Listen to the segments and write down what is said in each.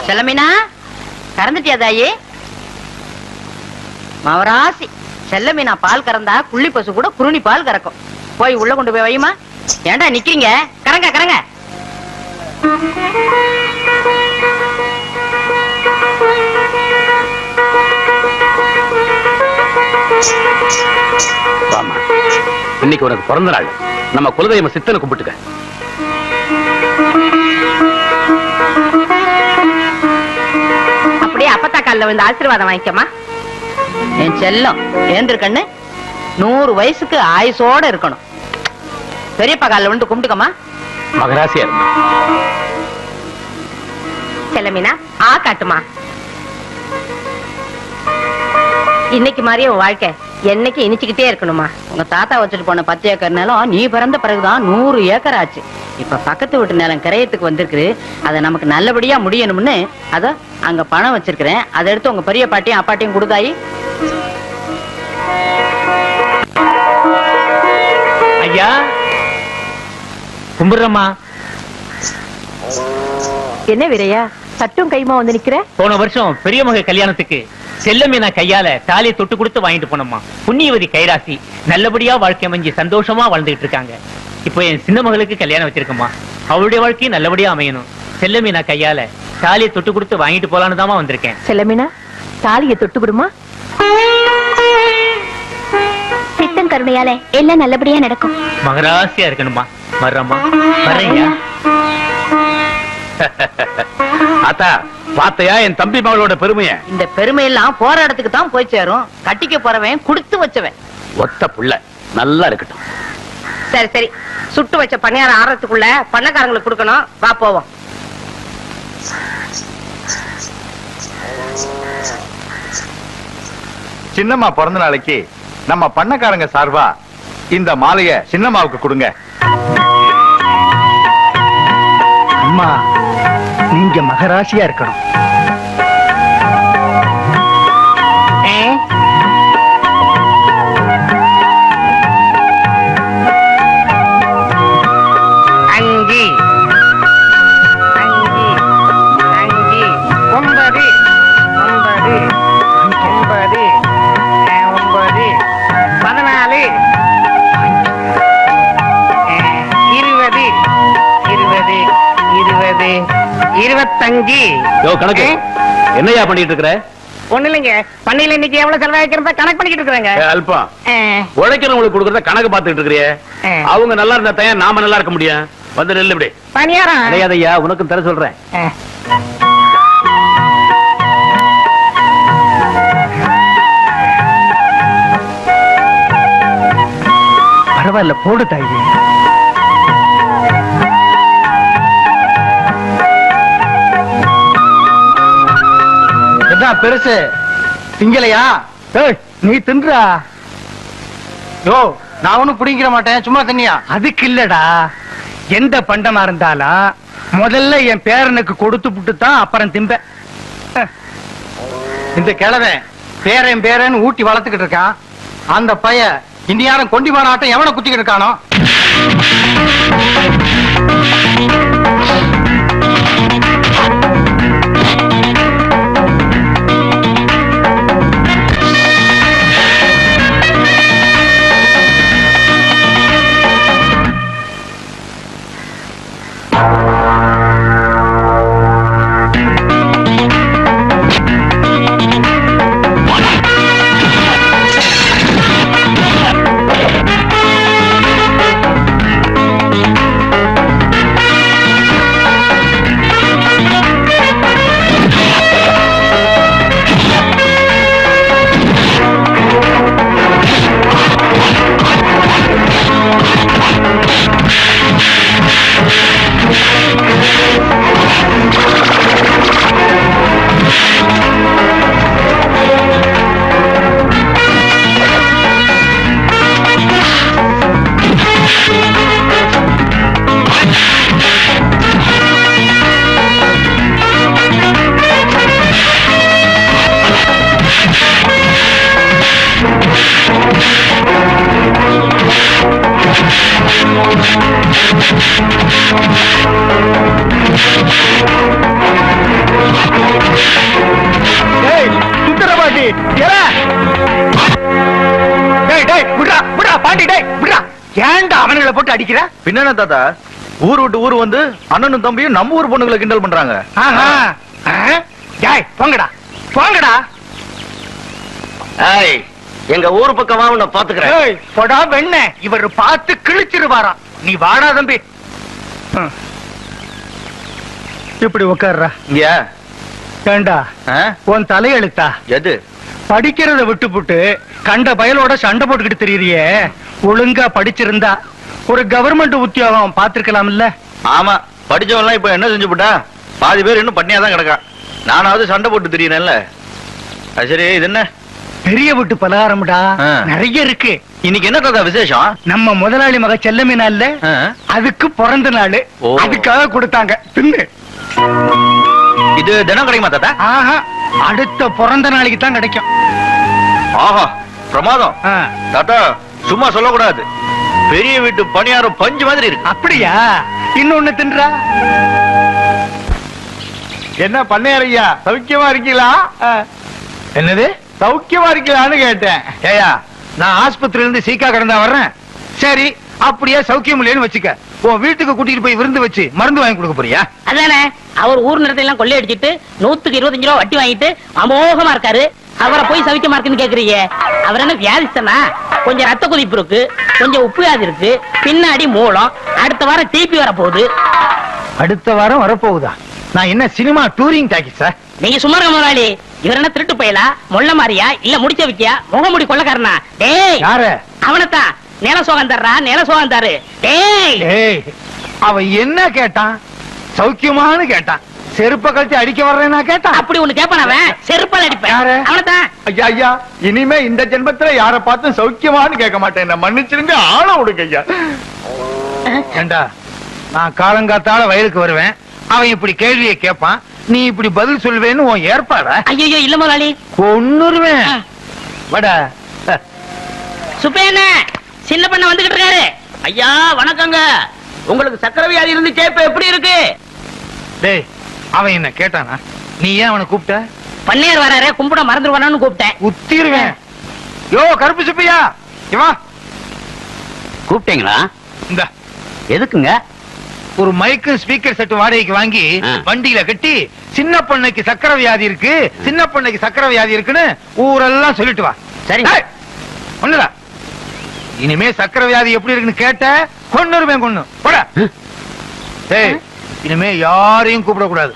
செல்லமீனா கறந்துட்டியா தாயி? மவராசி செல்லமீனா பால் கறந்தா புள்ளி பசு கூட குருணி பால் கறக்கும். போய் உள்ள கொண்டு போய் வையுமா. ஏண்டா நிக்கிறீங்க? கறங்க கறங்க. இன்னைக்கு உனக்கு பிறந்த நாள். நம்ம குலதெய்வ சித்தனை கும்பிட்டுக்க. அப்படியே அப்பத்தா காலில் வந்து ஆசீர்வாதம் வாங்கிக்கமா. என் செல்லம் ஏந்திருக்கண்ணு 100 வயசுக்கு ஆயுசோட இருக்கணும். பெரியப்பா காலில் வந்து கும்பிட்டுக்கமா. மகராசியா இருக்கு. செல்லமீனா ஆ காட்டுமா. இன்னைக்கு மாதிரியே உன் வாழ்க்கை என்னைக்கு இனிச்சுக்கிட்டே இருக்கணுமா. உங்க தாத்தா வச்சுட்டு போன 10 ஏக்கர் நிலம் நீ பிறந்த பிறகுதான் 100 ஏக்கர் ஆச்சு. இப்ப பக்கத்து வீட்டு நிலம் கிரயத்துக்கு வந்திருக்கு. அதை நமக்கு நல்லபடியா முடியணும்னு அத அங்க பணம் வச்சிருக்கிறேன். அதை எடுத்து உங்க பெரிய பாட்டியும் அப்பாட்டியும் கொடுத்தாயி. ஐயா கும்பிடுறம்மா. என்ன வீரையா சட்டும் கைமா வந்து நிக்கிற? போன வருஷம் பெரிய மக கல்யாணத்துக்கு செல்லமீனா கையால தாலியை தொட்டு கொடுத்து வாங்கிட்டு போனோம்மா. புண்ணியவதி கைராசி நல்லபடியா வாழ்க்கை அமைஞ்சு சந்தோஷமா வாழ்ந்துட்டு இருக்காங்க. இப்போ என் சின்ன மகளுக்கு கல்யாணம் வச்சிருக்கோம்மா. அவளுடைய வாழ்க்கையும் நல்லபடியா அமையணும். செல்லமீனா கையால தாலியை தொட்டு கொடுத்து வாங்கிட்டு போலான்னு தாமா வந்திருக்கேன். செல்லமீனா தாலியை தொட்டு கொடுமா. சித்தன் கருணையால எல்லாம் நல்லபடியா நடக்கும். மகராசியா இருக்கணுமா. வர்றம்மா வர்றீங்க. ஆத்தா பாத்தையா என் தம்பி மகளோட பெருமைய? இந்த பெருமையெல்லாம் போற இடத்துக்கு தான் போய் சேரும். கட்டிக்க போறவன் கொடுத்து வச்சவன். ஒத்த புள்ள நல்லா இருக்கட்டும். சரி சரி சுட்டு வச்ச பணியாரம் ஆறதுக்குள்ள பண்ணக்காரங்களுக்கு கொடுக்கணும். வா போவோம். சின்னம்மா பிறந்த நாளைக்கு நம்ம பண்ணக்காரங்க சார்பா இந்த மாலைய சின்னம்மாவுக்கு கொடுங்க. அம்மா நீங்க மகராசியா இருக்கணும். அஞ்சு அஞ்சு அஞ்சு 9 9 9 9 14 20 20 20 25. கணக்கு என்னையா பண்ணிட்டு இருக்கிற? ஒண்ணு இல்லைங்க. பண்ணையில இன்னைக்கு எவ்வளவு செலவாக்கிறத கணக்கு பண்ணிக்கிட்டு இருக்கிறாங்க. அல்பம் உழைக்கிறவங்களுக்கு கொடுக்கறத கணக்கு பார்த்துட்டு இருக்கிறியே. அவங்க நல்லா இருந்தா தான் நாம நல்லா இருக்க முடியும். வந்து நெல்லு இப்படி பணியாரம் கிடையாதையா. உனக்கும் தர சொல்றேன். பரவாயில்ல போடு தாயி. பெருசு திங்கலையா? நீ தின்றா. யோ நான் ஒண்ணும் பிடிக்கிற மாட்டேன். சும்மா தண்ணியா? அதுக்கு இல்லடா. எந்த பண்டமா இருந்தாலும் முதல்ல என் பேரனுக்கு கொடுத்து புட்டு தான் அப்புறம் திம்ப. இந்த கிழவன் பேரன் பேரன் ஊட்டி வளர்த்துக்கிட்டு இருக்கான். அந்த பைய இந்தியாரம் கொண்டிமான ஆட்டம் எவனை குத்திக்கிட்டு இருக்கானோ. ஏண்டி டேய் விடா, ஏன்டா அவனுங்களை போட்டு அடிக்கிற? பின்ன தாத்தா, ஊர் விட்டு ஊர் வந்து அண்ணனும் தம்பியும் நம்ம ஊர் பொண்ணுங்களை கிண்டல் பண்றாங்க. ஆஹா. டேய் போங்கடா போங்கடா. ஏய், எங்க ஊர் பக்கமா உன்னை பாத்துக்கிறேன். ஏய் போடா வெண்ண, இவர் பார்த்து கிழிச்சிருவாராம். நீ வாடா தம்பி. இப்படி உட்கார்றா. இங்க ஏண்டா உன் தலையெழுத்தா? எது? படிக்கிறத விட்டுப்புட்டு கண்ட பயலோட சண்டை போட்டுக்கிட்டு தெரியறியே. ஒழுங்கா படிச்சிருந்தா ஒரு கவர்மெண்ட் உத்தியோகம் பாத்துருக்கலாம் இல்ல? ஆமா, படிச்சவன்லாம் இப்ப என்ன செஞ்சு போட்டா? பாதி பேர் இன்னும் பண்ணியாதான் கிடக்கான். நானாவது சண்டை போட்டு தெரியறேன்ல. அது சரி, இது என்ன? பெரிய வீட்டு பலகாரம்டா, நிறைய இருக்கு. இன்னைக்கு என்ன தாத்தா விசேஷம்? நம்ம முதலாளி மக செல்லமீனா இல்ல, அதுக்கு பிறந்த நாள். அதுக்காக கொடுத்தாங்க, தின்னு. இது தினம் கிடைக்குமா தாத்தா? ஆஹா, அடுத்த பிறந்த நாளைக்கு தான் கிடைக்கும். ஆஹா, பிரமாதம். தாத்தா சும்மா சொல்லக்கூடாது. பெரிய வீட்டு பணியாரம் பஞ்சு மாதிரி இருக்கு. அப்படியா? இன்னொன்னு தின்றா. என்ன பண்ணையார் ஐயா, சௌக்கியமா இருக்கீங்களா? என்னது சௌக்கியமா இருக்கீங்களான்னு கேட்டேன். ஏயா, நான் ஆஸ்பத்திரியில இருந்து சீக்கா கடந்தா வர்றேன். சரி, அப்படியே சௌக்கியம் இல்லைன்னு வச்சுக்க. உன் வீட்டுக்கு கூட்டிட்டு போய் விருந்து வச்சு மருந்து வாங்கி கொடுக்க போறியா? அதானே, அவர் ஊர் நிலத்தை எல்லாம் கொள்ளையடிச்சிட்டு 125 ரூபா வட்டி வாங்கிட்டு அமோகமா இருக்காரு. அவரை போய் சவிக்கமா இருக்குன்னு கேக்குறீங்க. அவர் என்ன வியாதிஸ்தனா? கொஞ்சம் ரத்த கொதிப்பு இருக்கு, கொஞ்சம் உப்பு வியாதி இருக்கு, பின்னாடி மூலம். அடுத்த வாரம் டிபி வர போகுது. அடுத்த வாரம் வரப்போகுதா? நான் என்ன சினிமா டூரிங் டாக்கிஸா? நீங்க சும்மா இருக்க முதலாளி. இவர் என்ன திருட்டு போயலா, மொள்ள மாறியா, இல்ல முடிச்ச விக்கியா, முகமுடி கொள்ளக்காரனா? டேய், யாரு? அவனத்தான். நில சோகம் தர்றா, நில சோகம் தரு. டேய், ஏய், அவன் என்ன கேட்டான்? சௌக்கியமானு கேட்டான். செருப்ப கழிச்சு அடிக்க வர்றேன்னா கேட்டான். அப்படி ஒண்ணு கேப்பான் அவன். செருப்பால் அடிப்பேன். யாரு? அவனத்தான். ஐயா ஐயா, இனிமே இந்த ஜென்மத்துல யார பார்த்தும் சௌக்கியமான்னு கேட்க மாட்டேன். என்ன மன்னிச்சிருங்க, ஆள விடுங்க ஐயா. ஏண்டா, நான் காலங்காத்தால வயலுக்கு வருவேன், அவன் இப்படி கேள்வியை கேட்பான், நீ இப்படி பதில் சொல்வேன்னு உன் ஏற்பாடா? ஐயோ இல்ல முதலாளி, கொன்னுருவேன். வடா. சுப்பேன சின்ன பண்ண வந்துகிட்டு இருக்காரு. ஐயா வணக்கங்க. உங்களுக்கு சக்கரை வியாதி இருந்துச்சே, இப்ப எப்படி இருக்கு? டேய், அவன் என்ன கேட்டானா? நீ ஏன் அவனை கூப்பிட்ட? பண்ணையார் வராரு, கும்பிட மறந்துடுவானு கூப்பிட்டேன். உத்திருவேன். யோ கருப்பு சுப்பையா, இவா கூப்பிட்டீங்களா? இந்த எதுக்குங்க? ஒரு மைக்கு ஸ்பீக்கர் செட் வாடகைக்கு வாங்கி வண்டியில கட்டி, சின்ன பொண்ணுக்கு சக்கரை வியாதி இருக்கு, சின்ன பொண்ணுக்கு சக்கரை வியாதி இருக்குன்னு ஊரெல்லாம் சொல்லிட்டு வா. சரி. ஒண்ணுதா, இனிமே சக்கரை வியாதி எப்படி இருக்குன்னு கேட்ட கொன்னுருவேன். கொன்னு போட. டேய், இனிமே யாரையும் கூப்பிட கூடாது.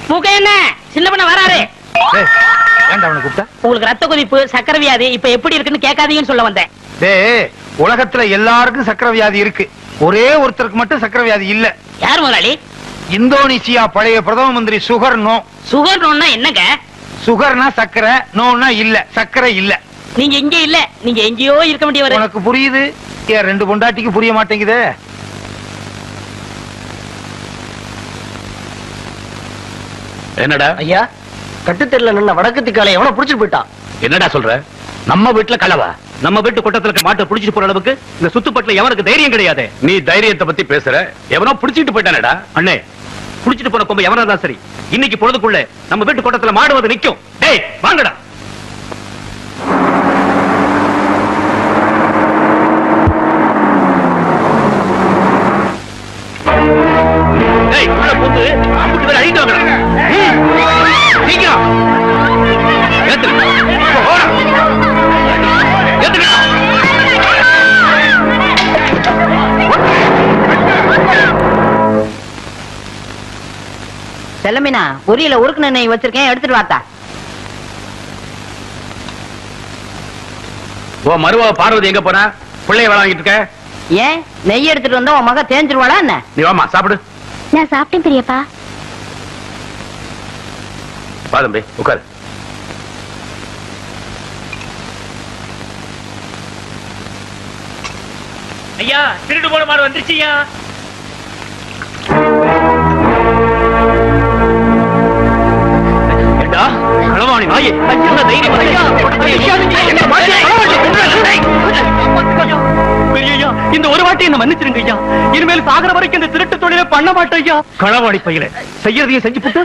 மூக்க என்ன சின்ன பண்ண வராரு. ஏன்டா அவனை கூப்பிட்ட? உங்களுக்கு ரத்த கொதிப்பு, சக்கரை வியாதி இப்ப எப்படி இருக்குன்னு கேட்காதீங்கன்னு சொல்ல வந்தேன். டேய், உலகத்துல எல்லாருக்கும் சக்கரை வியாதி இருக்கு, ஒரே ஒருத்தருக்கு மட்டும் சக்கரை வியாதி இல்ல. யார் முதலாளி? இந்தோனேசியா பழைய பிரதம மந்திரி சுகர் நோ. சுகர் நோன்னா என்னங்க? சுகர்னா சக்கரை, நோன்னா இல்ல, சக்கரை இல்ல. நீங்க இங்க இல்ல, நீங்க எங்கேயோ இருக்க வேண்டியவர். உனக்கு புரியுது, ஏன் ரெண்டு பொண்டாட்டிக்கு புரிய மாட்டேங்குது? என்னடா ஐயா, கட்டுத்தெருல நின்ன வடக்கத்திக்கால எவனை புடிச்சிட்டு போயிட்டான். என்னடா சொல்ற? நம்ம வீட்டுல களவா? நம்ம வீட்டு கொட்டத்துல மாட்டை புடிச்சிட்டு போற அளவுக்கு இந்த சுத்துப்பட்டுல எவனுக்கு தைரியம் கிடையாது. நீ தைரியத்தை பத்தி பேசுற, எவனோ புடிச்சிட்டு போயிட்டானடா. அண்ணே, புடிச்சிட்டு போன கொம்பு எவனா தான் சரி, இன்னைக்கு பொழுதுக்குள்ள நம்ம வீட்டு கொட்டத்துல மாடு வந்து நிக்கும். டேய் வாங்கடா. டேய் உள்ள போந்து அம்புட்டு பேர் அழிட்டு வாங்கடா. சீக்கிரம் ஏத்துங்க. போடா. ஏத்துங்க. செல்லமினா, உரியில உருக்கு நெய் வச்சிருக்கேன், எடுத்துட்டு வாத்தா. ஓ மருவா பார்வதி எங்க போனா? பிள்ளைய வேலை வாங்கிட்டு இருக்க? ஏன் நெய் எடுத்துட்டு வந்தா உன் மக தேஞ்சிருவாளா என்ன? நீ வாமா சாப்பிடு. நான் சாப்பிட்டேன் பெரியப்பா. வா தம்பி உட்காரு. ஐயா, திருடு போன மாடு வந்துருச்சுயா. ஏண்டா களவாணி நாயே, என்ன தைரியம் ஐயா? என்ன மாட்டே ஐயா, இந்த ஒரு வாட்டி என்ன மன்னிச்சிருங்க ஐயா. இனிமேல் சாகர வரைக்கும் இந்த திருட்டு தொழிலை பண்ண மாட்டேன் ஐயா. களவாணி பையில செய்யறதையும் செஞ்சு போட்டு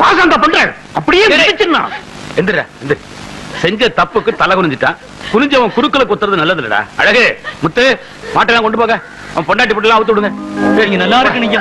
பாசம் பண்ற அப்படியே நினைச்சுனா எந்திர எந்திர. செஞ்ச தப்புக்கு தலை குனிஞ்சிட்டான். குனிஞ்சவன் குறுக்கல குத்துறது நல்லது இல்லடா. அழகு முத்து மாட்டெல்லாம் கொண்டு போக. அவன் பொண்டாட்டி போட்டுலாம் அவுத்து விடுங்க. நீங்க நல்லா இருக்கு நீங்க.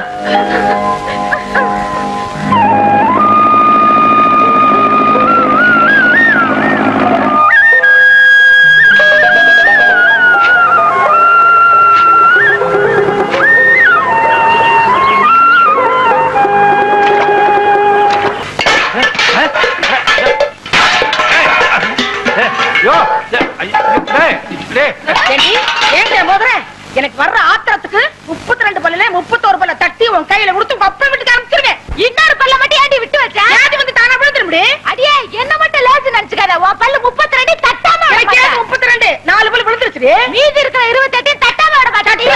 எனக்கு வர்ற ஆத்திரத்துக்கு 32 பல்ல 31 பல்ல தட்டி உன் கையில கொடுத்து அப்ப விட்டு காமிச்சிருவேன். இன்னொரு பல்ல மட்டும் ஏண்டி விட்டு வச்ச? ஏண்டி வந்து தானா விழுந்துரும்டி? அடியே என்ன மட்டும் லேசு நினைச்சுக்காத. உன் பல்ல 32 தட்டாம எனக்கு 32 4 பல்ல விழுந்துருச்சு. மீதி இருக்கிற 28 தட்டாம விட மாட்டாடி.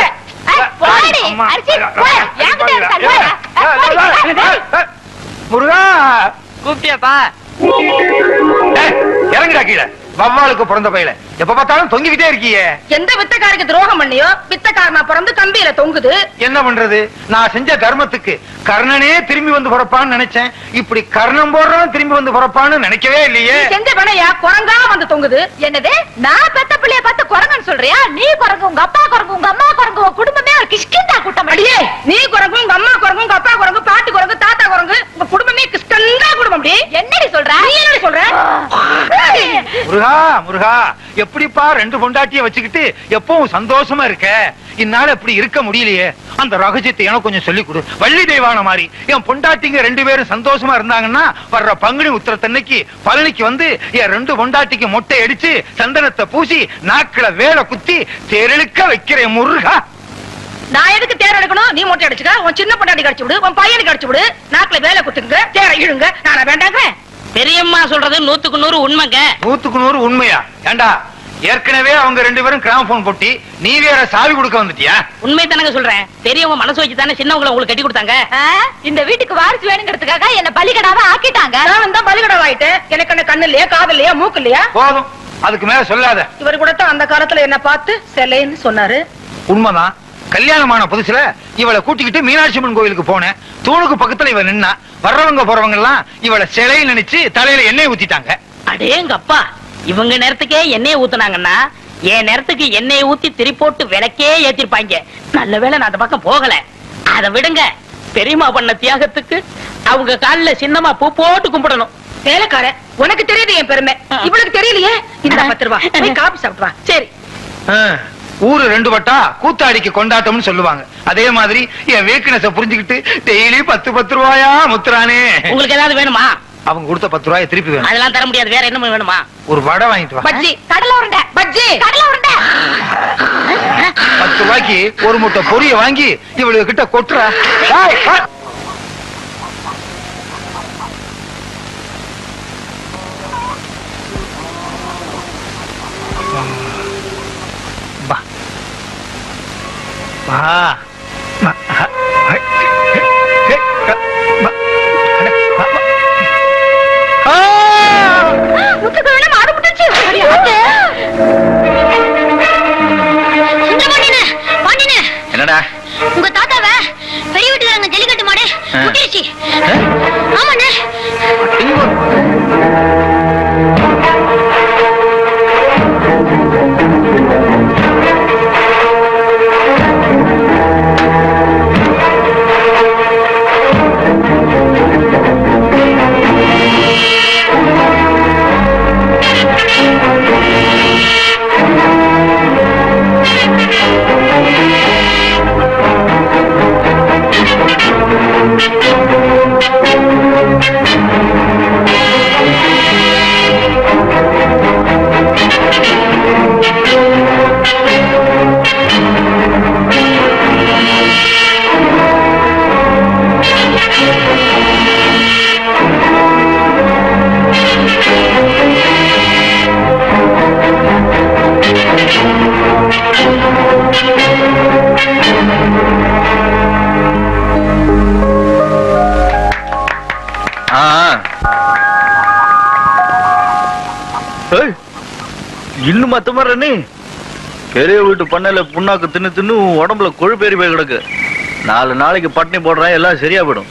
போடி அரிசி போ. ஏங்கிட்ட இருக்க. முருகா கூப்பிட்டியாப்பா? இறங்குடா கீழே. வவ்வாலுக்கு பிறந்த பையில எப்ப பார்த்தாலும் தொங்கிக்கிட்டே இருக்கியே. எந்த வித்தக்காரருக்கு துரோகம் பண்ணியோ வித்தக்காரனா பிறந்து கம்பியில தொங்குது. என்ன பண்றது? நான் செஞ்ச தர்மத்துக்கு கர்ணனே திரும்பி வந்து பிறப்பான்னு நினைச்சேன். இப்படி கர்ணம் போடுறவன் திரும்பி வந்து பிறப்பான்னு நினைக்கவே இல்லையே. செஞ்ச பணையா குரங்கா வந்து தொங்குது. என்னது நான் பெத்த பிள்ளைய பார்த்து குரங்குன்னு சொல்றியா? நீ குரங்கு, உங்க அப்பா குரங்கு, உங்க அம்மா குரங்கு, உங்க குடும்பமே ஒரு கிஷ்கிந்தா கூட்டம். அடியே நீ குரங்கு, உங்க அம்மா குரங்கு, உங்க அப்பா குரங்கு, பாட்டு குரங்கு, தாத்தா குரங்கு, உங்க குடும்பமே கிஷ்கந்தா குடும்பம். என்னடி சொல்ற? நீ என்னடி சொல்ற? முருகா முருகா, எப்படிப்பா 2 பொண்டாட்டிய வச்சுக்கிட்டு எப்பவும் சந்தோஷமா இருக்க? இந்நாள் இப்படி இருக்க முடியலையே. அந்த ரகசியத்தை எனக்கு கொஞ்சம் சொல்லி கொடு. வள்ளி தெய்வான மாதிரி என் பொண்டாட்டிங்க 2 பேரும் சந்தோஷமா இருந்தாங்கன்னா வர்ற பங்குனி உத்திரத்தன்னைக்கு பழனிக்கு வந்து என் 2 பொண்டாட்டிக்கு மொட்டை அடிச்சு சந்தனத்தை பூசி நாக்குல வேலை குத்தி தெருளுக்க வைக்கிறேன் முருகா. நான் எதுக்கு தேர் எடுக்கணும்? நீ மொட்டை அடிச்சுக்க. உன் சின்ன பொண்டாட்டி கடிச்சு விடு, உன் பையனுக்கு கடிச்சு விடு. நாக்குல வேலை குத்துங்க, தேரை இழுங்க. நானா வேண்டாங்க? பெரியம்மா சொல்றது 100க்கு 100 உண்மைங்க. 100க்கு 100 உண்மையா? ஏண்டா ஏற்கனவே அவங்க 2 பேரும் கிராமபோன் போட்டி, நீ வேற சாவி கொடுக்க வந்துட்டியா? உண்மை தானங்க சொல்றேன். பெரியவங்க மனசு வச்சு தானே சின்னவங்களை உங்களுக்கு கட்டி கொடுத்தாங்க. இந்த வீட்டுக்கு வாரிசு வேணுங்கிறதுக்காக என்ன பலிகடாவா ஆக்கிட்டாங்க. நான் தான் பலிகடாவா ஆயிட்டேன். எனக்கு என்ன கண்ணு இல்லையா, காது இல்லையா, மூக்கு இல்லையா? போதும், அதுக்கு மேல சொல்லாத. இவர் கூட தான் அந்த காலத்துல என்ன பார்த்து செல்லைன்னு சொன்னாரு. உண்மைதான். கல்யாணமான புதுசுல இவளை கூட்டிக்கிட்டு மீனாட்சி அம்மன் கோயிலுக்கு போனேன். தூணுக்கு பக்கத்துல இவ நின்னா. வர்றவங்க போறவங்க எல்லாம் இவளை சிலை நினைச்சு தலையில எண்ணெய் ஊத்திட்டாங்க. அடேங்க அப்பா, இவங்க நேரத்துக்கே எண்ணெய் ஊத்துனாங்கன்னா என் நேரத்துக்கு எண்ணெய் ஊத்தி திரி போட்டு விளக்கே ஏத்திருப்பாங்க. நல்ல வேளை நான் அந்த பக்கம் போகல. அதை விடுங்க. பெரியம்மா பண்ண தியாகத்துக்கு அவங்க காலில சின்னமா பூ போட்டு கும்பிடணும். வேலைக்கார உனக்கு தெரியுது என் பெருமை, இவளுக்கு தெரியலையே. இந்த 10 ரூபாய் போய் காபி சாப்பிட்டு வா. சரி. ஊரு 2 வட்டா கூத்தாடிக்கு கொண்டாட்டம்னு சொல்லுவாங்க. அதே மாதிரி என் வீக்னஸ புரிஞ்சுக்கிட்டு டெய்லி 10 ரூபாயா முத்துறானே. உங்களுக்கு ஏதாவது வேணுமா? அவங்க கொடுத்த 10 ரூபாயை திருப்பி வேணும். அதெல்லாம் தர முடியாது. வேற என்ன வேணுமா? ஒரு வடை வாங்கிட்டு வா. பஜ்ஜி, கடலை உருண்டை, பஜ்ஜி, கடலை உருண்டை. 10 ரூபாய்க்கு ஒரு முட்டை பொரிய வாங்கி இவளுக்கு கிட்ட கொட்டுறா. என்னடா உங்க தாத்தாவை பெரிய வீட்டுக்காரங்க ஜல்லிக்கட்டு மாடு முட்டிருச்சு. ஆமாண்ணே. இன்னும் மத்தமாறே பெரிய வீட்டு பண்ணையில புண்ணாக்கு தின்னு தின்னு உடம்புல கொழுப்பேறி போய் கிடக்கு. 4 நாளைக்கு பட்டினி போடுறேன், எல்லாம் சரியா போயிடும்.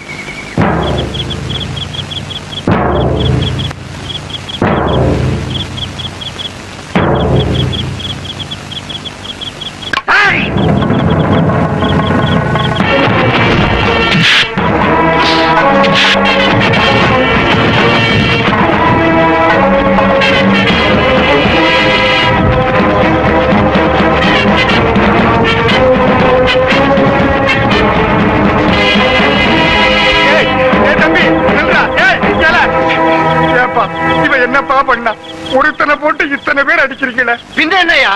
பேர் அடிக்கிறீங்களா? பின்ன என்னையா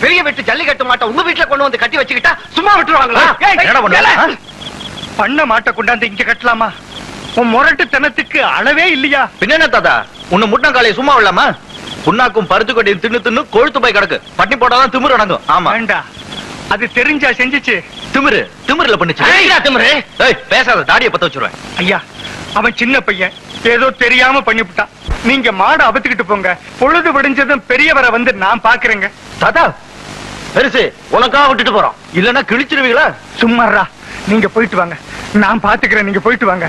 பெரிய வீட்டு ஜல்லிக்கட்டு மாட்டை உங்க வீட்டுல கொண்டு வந்து கட்டி வச்சுக்கிட்டா சும்மா விட்டுருவாங்களா? என்னடா பண்ண? பண்ண மாட்டை கொண்டாந்து இங்க கட்டலாமா? உன் முரட்டுத்தனத்துக்கு அளவே இல்லையா? பின்ன என்ன தாத்தா, உன்னை முட்டங்காலையை சும்மா விடலாமா? புண்ணாக்கும் பருத்து கொட்டியும் தின்னு தின்னு கொழுத்து போய் கிடக்கு. பட்டி போட்டாதான் திமிரு அடங்கும். ஆமா, வேண்டா, அது தெரிஞ்சா செஞ்சுச்சு. திமிரு திமிருல பண்ணுச்சு. திமிரு பேசாத, தாடியை பத்த வச்சிருவேன். ஐயா, அவன் சின்ன பையன், ஏதோ தெரியாம பண்ணிவிட்டான். நீங்க மாடு அபத்துக்கிட்டு போங்க. பொழுது விடிஞ்சதும் பெரியவரை வந்து நான் பாக்குறேங்க. தாத்தா பெருசு, உனக்காக விட்டுட்டு போறோம், இல்லன்னா கிழிச்சிருவீங்களா? சும்மாறா, நீங்க போயிட்டு வாங்க, நான் பாத்துக்கிறேன். நீங்க போயிட்டு வாங்க.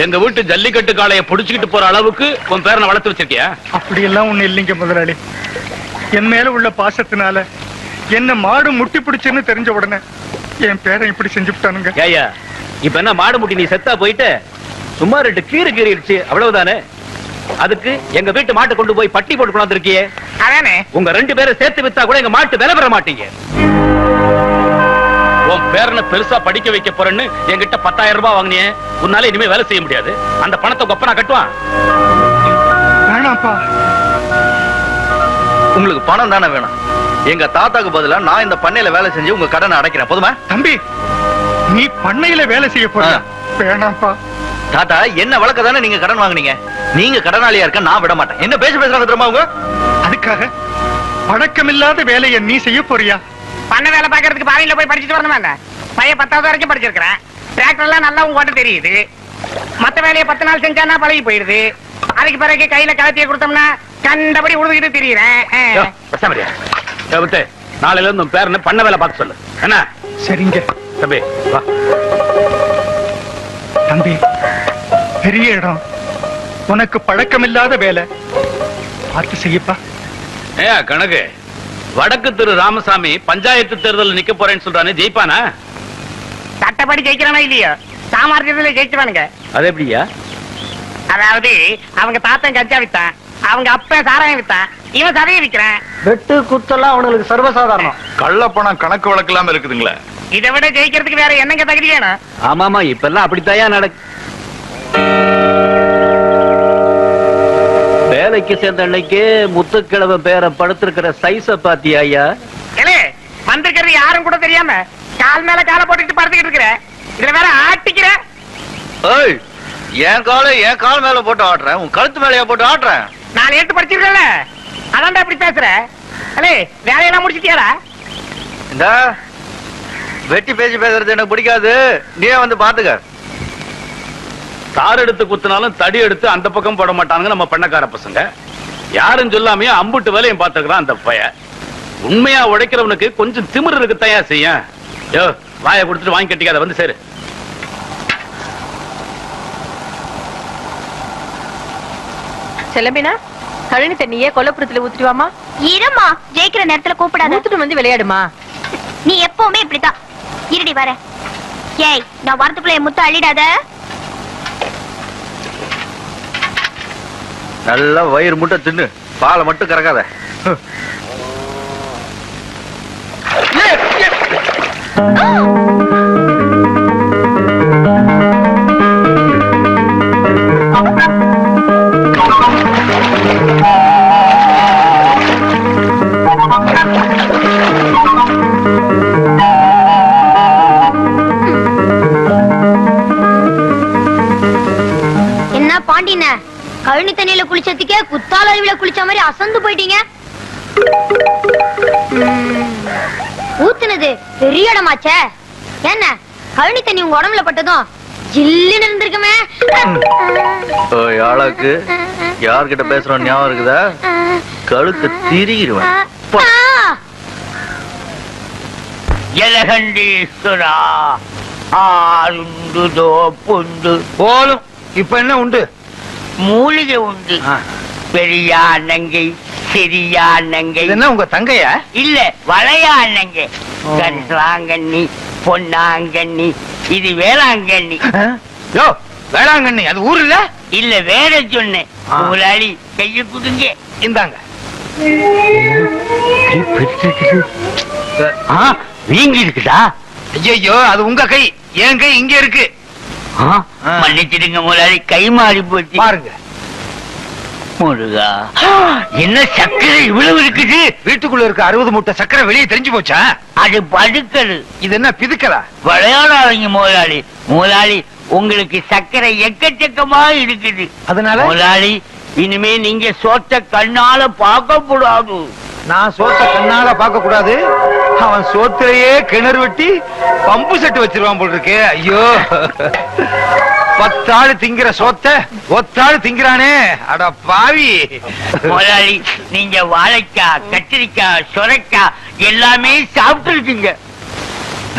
எங்க வீட்டு ஜல்லிக்கட்டு காளைய புடிச்சுக்கிட்டு போற அளவுக்கு உன் பேரனை வளர்த்து வச்சிருக்கியா? அப்படியெல்லாம் ஒண்ணு இல்லைங்க முதலாளி. என் மேல உள்ள பாசத்தினால என்ன மாடு முட்டி பிடிச்சுன்னு தெரிஞ்ச உடனே என் பேரன் இப்படி செஞ்சுட்டானுங்க. ஏய்யா, இப்ப என்ன மாடு முட்டி நீ செத்தா போயிட்டு சும்மா 2 கீறிடுச்சு அவ்வளவுதானே? அதுக்கு எங்க வீட்டு மாட்டை கொண்டு போய் பட்டி போட்டு கொண்டாந்து இருக்கியே, அதானே உங்க 2 பேரை சேர்த்து வித்தா கூட எங்க மாட்டு விலை பெற மாட்டீங்க. உன் பேரனை பெருசா படிக்க வைக்க போறேன்னு என்கிட்ட 10,000 ரூபாய் வாங்கினியே, உன்னால இனிமே வேலை செய்ய முடியாது. அந்த பணத்தை கொப்பனா கட்டுவான். வேணாப்பா, உங்களுக்கு பணம் தானே வேணும். எங்க தாத்தாக்கு பதிலா நான் இந்த பண்ணையில வேலை செஞ்சு உங்க கடனை அடைக்கிறேன், போதுமா? தம்பி, நீ பண்ணையில வேலை செய்ய போற? வேணாப்பா. தாத்தா, என்ன வழக்க தானே நீங்க கடன் வாங்குனீங்க. நீங்க கடனாளியா இருக்க நான் விட மாட்டேன். என்ன பேசுறாங்க தெரியுமா அவங்க? அதுக்காக பழக்கமில்லாத வேலையை நீ செய்ய போறியா? பண்ண வேலை பாக்குறதுக்கு பாரியில போய் படிச்சுட்டு வரணுமா? பையன் 10வது வரைக்கும் படிச்சிருக்கிறேன். டிராக்டர் எல்லாம் நல்லா உங்க ஓட்ட தெரியுது. மத்த வேலையை 10 நாள் செஞ்சானா பழகி போயிடுது. அதுக்கு பிறகு கையில கலத்திய கொடுத்தோம்னா கண்டபடி உழுதுகிட்டு திரியிறேன். நாளையில இருந்து உன் பேரனை பண்ண வேலை பார்க்க சொல்லு. என்ன? சரிங்க தம்பி வா. தம்பி, பெரிய இடம், உனக்கு பழக்கமில்லாத வேலை பார்த்து செய்யப்பா. ஏயா கணக்கு, வடக்கு திரு ராமசாமி பஞ்சாயத்து தேர்தல் நிக்க போறேன்னு சொல்றானே, ஜெயிப்பானா? சட்டப்படி ஜெயிக்கிறானா இல்லையோ, சாமர்த்தியத்துல ஜெயிச்சுவானுங்க. அது எப்படியா? அதாவது அவங்க தாத்தன் கஞ்சா வித்தான், அவங்க அப்ப சாராயம் வித்தான், இவன் சதையை விக்கிறான். வெட்டு குத்தெல்லாம் அவனுக்கு சர்வசாதாரணம். கள்ளப்பணம் கணக்கு வழக்கெல்லாம் இருக்குதுங்களா? இதை விட ஜெயிக்கிறதுக்கு வேற என்னங்க தகுதி வேணும்? ஆமாமா, இப்ப எல்லாம் அப்படித்தாயா நடக்கு. வேலைக்கு சேர்ந்த அன்னைக்கு முத்துக்கிழமை பேரை படுத்திருக்கிற சைஸ பாத்தியா ஐயா? ஏலே, வந்திருக்கிறது யாரும் கூட தெரியாம கால் மேல காலை போட்டுக்கிட்டு படுத்துக்கிட்டு இருக்கிற, இதுல வேற ஆட்டிக்கிற. ஏய், என் கால் மேல போட்டு ஆடுறேன், உன் கழுத்து மேலயா போட்டு ஆடுறேன்? நான் எடுத்து படிச்சிருக்கல, அதான்டா இப்படி பேசுற. அலே, வேலையெல்லாம் முடிச்சிட்டியாடா? இந்த வெட்டி பேசி பேசுறது எனக்கு பிடிக்காது, நீயே வந்து பாத்துக்க. தார் எடுத்து குத்தினாலும் தடி எடுத்து அந்த பக்கம் போட மாட்டானுங்க நம்ம பண்ணக்கார பசங்க. யாரும் சொல்லாமையே அம்புட்டு வேலையும் பார்த்துக்கிறான் அந்த பைய. உண்மையா உழைக்கிறவனுக்கு கொஞ்சம் திமிரு இருக்கு தயா செய்ய. யோ, வாயை கொடுத்துட்டு வாங்கி கட்டிக்காத, வந்து சேரு. செல்லம்பினா, கழனி தண்ணியே கொல்லப்புறத்துல ஊத்திட்டு வாமா. இருமா, ஜெயிக்கிற நேரத்துல கூப்பிடாத. ஊத்துட்டு வந்து விளையாடுமா. நீ எப்பவுமே இப்படித்தான். இருடி வர. ஏய், நான் வரதுக்குள்ள என் முத்து அள்ளிடாத. நல்லா வயிறு முட்டை தின்னு, பாலை மட்டும் கறக்காத. என்ன பாண்டின, கழனி தண்ணியில குளிச்சதுக்கே குத்தால அருவில குளிச்ச மாதிரி அசந்து போயிட்டீங்க. ஊத்துனது பெரிய இடமாச்சே. என்ன கழனி தண்ணி உங்க உடம்புல பட்டதும் ஜில்லுன்னு இருந்திருக்குமே. ஆளாக்கு யார்கிட்ட பேசுறோம் ஞாபகம் இருக்குதா? கழுத்து திரிடுவேன். ஜலகண்டீஸ்வரா ஆளுண்டு தோப்புண்டு போலும். இப்ப என்ன உண்டு? மூலிகை உண்டு. பெரியா நங்கை, சிறியா நங்கை. என்ன உங்க தங்கையா? இல்ல, வளையா நங்கை. கரிசலாங்கண்ணி, பொன்னாங்கண்ணி, இது வேளாங்கண்ணி. யோ, வேளாங்கண்ணி அது ஊர் இல்ல? இல்ல, வேற சொன்னேன். முதலாளி கைய குடுங்க. இந்தாங்க. வீங்கி இருக்குதா? ஐயோ, அது உங்க கை, என் கை இங்க இருக்கு. மன்னிச்சிடுங்க முதலாளி, கை மாறி போச்சு. பாருங்க. முருகா, என்ன சக்கரை இவ்வளவு இருக்குது? வீட்டுக்குள்ள இருக்க 60 மூட்டை சக்கரை வெளியே தெரிஞ்சு போச்சா? அது படுக்கல். இது என்ன பிதுக்கலா? விளையாடாதீங்க முதலாளி. முதலாளி, உங்களுக்கு சக்கரை எக்கச்சக்கமா இருக்குது. அதனால முதலாளி, இனிமே நீங்க சோத்த கண்ணால பார்க்க கூடாது. நான் சோத்த கண்ணால பார்க்க கூடாது. அவன் சோத்திலேயே கிணறு வெட்டி பம்பு செட்டு வச்சிருவான் போல் இருக்கே. ஐயோ, 10 ஆளு திங்கிற சோத்த ஒத்தாளு திங்கிறானே, அட பாவி. முதலாளி, நீங்க வாழைக்காய், கத்திரிக்காய், சொரைக்காய் எல்லாமே சாப்பிட்டு இருக்கீங்க.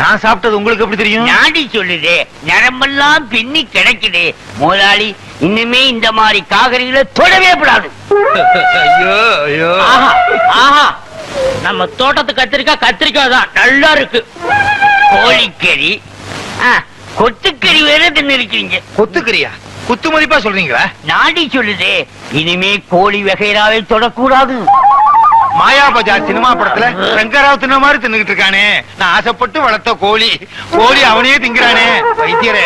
நான் சாப்பிட்டது உங்களுக்கு எப்படி தெரியும்? நாடி சொல்லுதே, நரம்பெல்லாம் பின்னி கிடைக்குது. முதலாளி, இனிமே இந்த மாதிரி காய்கறிகளை தொடவே கூடாது. ஐயோ ஐயோ. ஆஹா, ஆஹா, நம்ம தோட்டத்து கத்திரிக்காய் தான் நல்லா இருக்கு. கோழிக்கறி, கொத்துக்கறி வேற தின்னு இருக்கீங்க. கொத்துக்கறியா? குத்து மதிப்பா சொல்றீங்களா? நாடி சொல்லுதே, இனிமே கோழி வகைராவை தொடக்கூடாது. மாயா பஜார் சினிமா படத்துல சங்கராவ் தின்ன மாதிரி தின்னுகிட்டு இருக்கானே. நான் ஆசைப்பட்டு வளர்த்த கோழி அவனே திங்கிறானே. வைத்தியரே,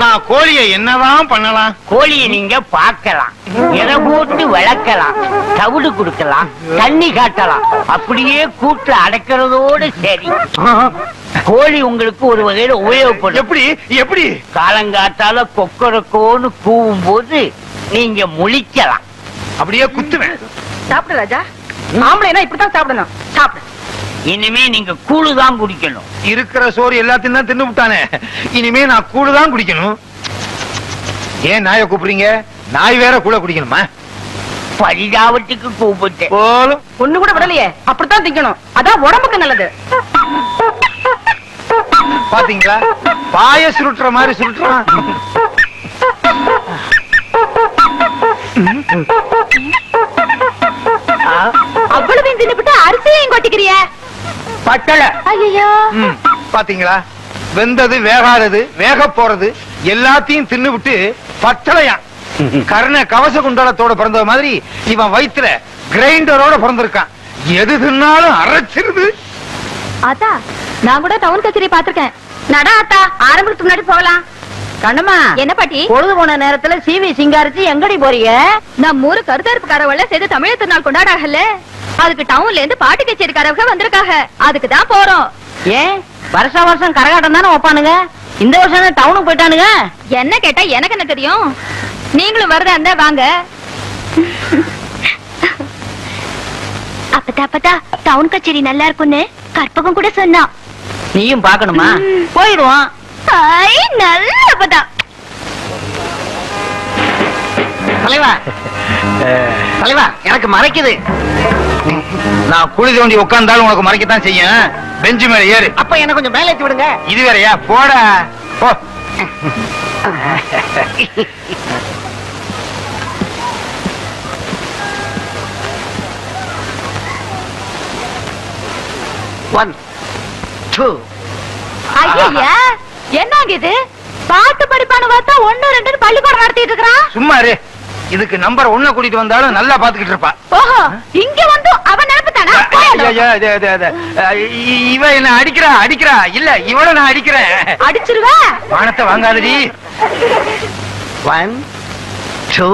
நான் கோழியை என்னதான் பண்ணலாம்? கோழியை நீங்க பார்க்கலாம், எதை போட்டு வளர்க்கலாம், தவிடு கொடுக்கலாம், தண்ணி காட்டலாம். அப்படியே கூட்டு அடக்கிறதோடு சரி. கோழி உங்களுக்கு ஒரு வகையில உபயோகப்படும். எப்படி எப்படி? காலங்காத்தால கொக்கரக்கோன்னு கூவும் போது நீங்க முழிக்கலாம். அப்படியே குத்துவேன். சாப்பிடு ராஜா. ஆம்பளைனா இப்படித்தான் சாப்பிடணும். சாப்பிடு. இனிமே நீங்க கூழுதான் குடிக்கணும். இருக்கிற சோறு எல்லாத்தையும் தான் தின்னு விட்டானே. இனிமே நான் கூடுதான் குடிக்கணும். ஏன் நாயை கூப்பிடுறீங்க? நாய் வேற கூட குடிக்கணுமா? பரிதாபத்துக்கு கூப்பிட்டு போலும். ஒண்ணு கூட விடலையே. அப்படித்தான் திங்கணும். அதான் உடம்புக்கு நல்லது. பாத்தீங்களா, பாய சுருட்டுற மாதிரி சுருட்டுறான். அவ்வளவு தின்னுபிட்டு அரிசியையும் கொட்டிக்கிறிய பட்டளை. ஐயோ, பாத்தீங்களா, வெந்தது வேகாதது வேக போறது எல்லாத்தையும் தின்னு விட்டு பட்டளையா. கர்ண கவச குண்டலத்தோட பிறந்த மாதிரி இவன் வயிற்றுல கிரைண்டரோட பிறந்திருக்கான். எது தின்னாலும் அரைச்சிருது. ஆத்தா, நான் கூட டவுன் கச்சேரி பாத்திருக்கேன். நடா ஆத்தா, ஆரம்பத்துக்கு முன்னாடி போகலாம். கண்ணம்மா, என்ன பாட்டி? பொழுது போன நேரத்துல சிவி சிங்காரிச்சு எங்கடி போறீங்க? நம்ம ஊரு கருத்தறுப்புக்காரவள சேர்த்து தமிழர் திருநாள் கொண்டாடாகல. அதுக்கு டவுன்ல இருந்து பாட்டு கச்சேரிக்காரவங்க வந்திருக்காங்க. அதுக்கு தான் போறோம். ஏன் வருஷம் வருஷம் கரகாட்டம் தானே வைப்பானுங்க? இந்த வருஷம் டவுனுக்கு போயிட்டானுங்க. என்ன கேட்டா எனக்கு என்ன தெரியும்? நீங்களும் வரதா இருந்தா வாங்க. அப்பதா டவுன் கச்சேரி நல்லா இருக்கும்னு கற்பகம் கூட சொன்னா. நீயும் பாக்கணுமா? போயிடுவோம். நல்ல அப்பதா. தலைவா, தலைவா, எனக்கு மறைக்குது. நான் குழி தோண்டி உட்கார்ந்தாலும் உனக்கு மறைக்கத்தான் செய்யும். பெஞ்சு மேல ஏறு. அப்ப என்ன கொஞ்சம் மேலே ஏத்தி விடுங்க. இது வேறயா? போடா போ. One two. ஐயா, என்னங்க இது? பாட்டு படிப்பான பார்த்தா 1 2 பள்ளிக்கூடம் நடத்திட்டு இருக்கான். சும்மா இரு. இதுக்கு நம்பர் 1 கூட்டிட்டு வந்தாலும் நல்லா பாத்துக்கிட்டு இருப்பா. ஓஹோ, இங்க வந்து அவன் நினைப்பு தானா? இவ என்ன அடிக்கிறா. இல்ல, இவள நான் அடிக்கிறேன். அடிச்சிருவா. வானத்தை வாங்காதடி. 1 2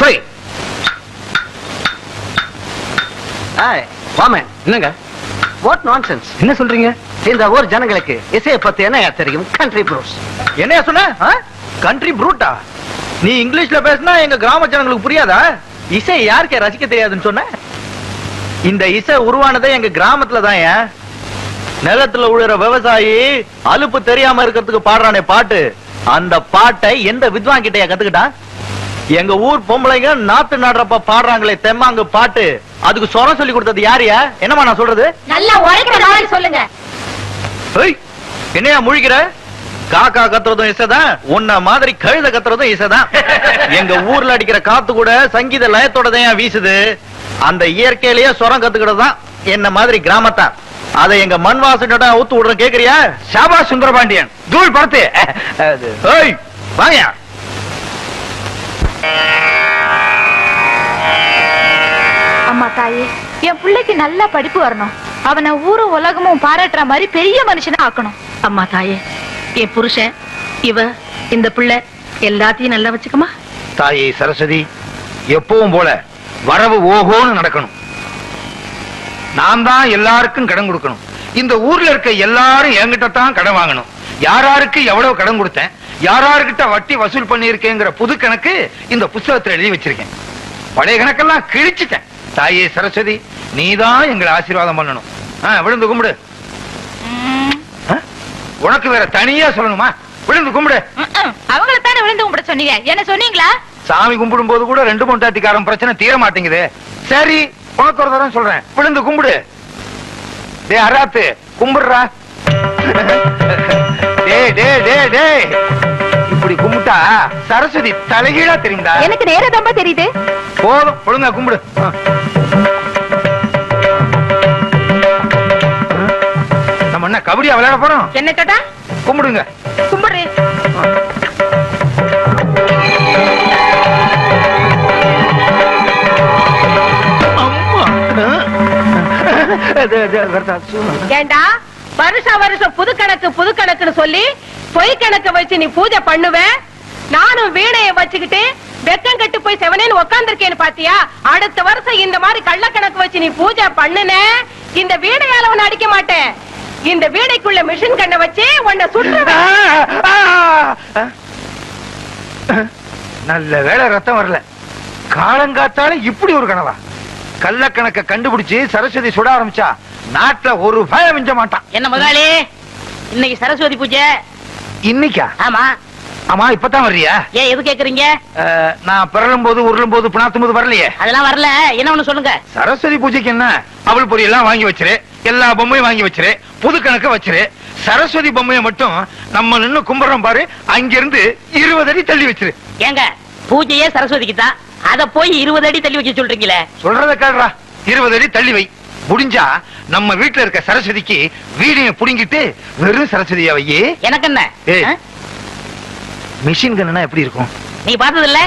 3. ஹாய் வாமன். என்னங்க வாட் நான்சென்ஸ்? என்ன சொல்றீங்க? இந்த ஊர் ஜனங்களுக்கு இசையை பத்தி என்ன தெரியும்? Country blues. என்னையா சொன்ன? கண்ட்ரி ப்ரூட்டா? நீ இங்கிலீஷ்ல பேசினா எங்க கிராம ஜனங்களுக்கு புரியாதா? இசை யாருக்கே ரசிக்க தெரியாதுன்னு சொன்ன? இந்த இசை உருவானதே எங்க கிராமத்துல தான். நிலத்துல உழுற விவசாயி அலுப்பு தெரியாம இருக்கிறதுக்கு பாடுறானே பாட்டு, அந்த பாட்டை எந்த வித்வான் கிட்டயா கத்துக்கிட்டான்? எங்க ஊர் பொம்பளைங்க நாத்து நடுறப்ப பாடுறாங்களே தெம்மாங்கு பாட்டு, அதுக்கு சொரம் சொல்லி கொடுத்தது யாரையா? என்னமா நான் சொல்றது? நல்லா உரைக்கிற மாதிரி சொல்லுங்க. என்னையா முழிக்கிற? காக்கா கத்துறதும் இசைதான், உன்ன மாதிரி கழுத கத்துறதும் இசைதான். எங்க ஊர்ல அடிக்கிற காத்து கூட சங்கீத லயத்தோட தான் வீசுது. அந்த இயற்கையிலேயே சொரம் கத்துக்கிட்டு தான் என்ன மாதிரி கிராமத்தான். அதை எங்க மண் வாசனோட ஊத்து விடுற கேக்குறியா? ஷாபா சுந்தரபாண்டியன் தூள் படுத்து. வாங்கயா. அம்மா தாயே, என் பிள்ளைக்கு நல்ல படிப்பு வரணும். அவனை ஊரும் உலகமும் பாராட்டுற மாதிரி பெரிய மனுஷனா ஆக்கணும். அம்மா தாயே, என் புருஷன், இவ, இந்த பிள்ளை எல்லாத்தையும் நல்லா வச்சுக்கமா. தாயே சரஸ்வதி, எப்பவும் போல வரவு ஓஹோன்னு நடக்கணும். நான் தான் எல்லாருக்கும் கடன் கொடுக்கணும். இந்த ஊர்ல இருக்க எல்லாரும் என்கிட்ட தான் கடன் வாங்கணும். யாராருக்கு எவ்வளவு கடன் கொடுத்தேன், யாராருக்கிட்ட வட்டி வசூல் பண்ணியிருக்கேங்கிற புது கணக்கு இந்த புத்தகத்துல எழுதி வச்சிருக்கேன். பழைய கணக்கெல்லாம் கிழிச்சிட்டேன். தாயே சரஸ்வதி, நீதான் எங்களை ஆசீர்வாதம் பண்ணணும். விழுந்து கும்பிடு. உனக்கு வேற தனியா சொல்லணுமா? விழுந்து கும்பிடு. அவங்கள தானே விழுந்து கும்பிட சொன்னீங்க, என்ன சொன்னீங்களா? சாமி கும்பிடும் போது கூட ரெண்டு பொண்டாட்டிக்காரன் பிரச்சனை தீர மாட்டேங்குது. சரி, உனக்கு ஒரு தரம் சொல்றேன், விழுந்து கும்பிடு. டே அராத்து, கும்பிடுறா. டே டே டே டே இப்படி கும்பிட்டா சரஸ்வதி தலைகீழா தெரியுதா? எனக்கு நேரதாம்பா தெரியுது. போதும், ஒழுங்கா கும்பிடு. நம்ம என்ன கபடியா விளையாட போறோம்? என்ன கேட்டா? கும்பிடுங்க. கும்பிடுறேன். ஏண்டா வருஷம் புது கணக்குன்னு சொல்லி பொய் கணக்கு வச்சு நீ பூஜை பண்ணுவ? நானும் வீணைய வச்சுக்கிட்டு வெக்கம் கட்டு போய் செவனேன்னு உட்கார்ந்திருக்கேன்னு பாத்தியா? அடுத்த வருஷம் இந்த மாதிரி கள்ள கணக்கு வச்சு நீ பூஜை பண்ணுன, இந்த வீணையால உன்னை அடிக்க மாட்டேன். இந்த வீணைக்குள்ள மிஷின் கண்ணை வச்சு உன்னை சுற்றுவேன். நல்ல வேளை ரத்தம் வரல. காலங்காத்தால இப்படி ஒரு கனவா? கள்ள கணக்க கண்டுபிடிச்சு சரஸ்வதி சுட ஆரம்பிச்சா நாட்டுல ஒரு பயம் மிஞ்ச மாட்டான். என்ன முதலாளி, இன்னைக்கு சரஸ்வதி பூஜை? இன்னைக்கா? ஆமா. ஆமா, இப்பதான் வர்றியா? ஏன் எது கேக்குறீங்க? நான் பிறலும் போது உருளும் போது பிணாத்தும் போது வரலையே. அதெல்லாம் வரல. என்ன ஒண்ணு சொல்லுங்க. சரஸ்வதி பூஜைக்கு என்ன, அவள் பொரி எல்லாம் வாங்கி வச்சிரு, எல்லா பொம்மையும் வாங்கி வச்சிரு, புது கணக்க வச்சிரு. சரஸ்வதி பொம்மையை மட்டும் நம்ம நின்னு கும்பிடுறோம் பாரு, அங்கிருந்து 20 அடி தள்ளி வச்சிரு. ஏங்க, பூஜையே சரஸ்வதிக்கு தான், அத போய் 20 அடி தள்ளி வைக்க சொல்றீங்களே? சொல்றத கேடுறா. 20 அடி தள்ளி வை. முடிஞ்சா நம்ம வீட்டுல இருக்க சரஸ்வதிக்கு வீடியை புடிங்கிட்டு வெறும் சரஸ்வதியா வையே. எனக்கு என்ன? மிஷின் கன்னா எப்படி இருக்கும்? நீ பார்த்தது இல்ல?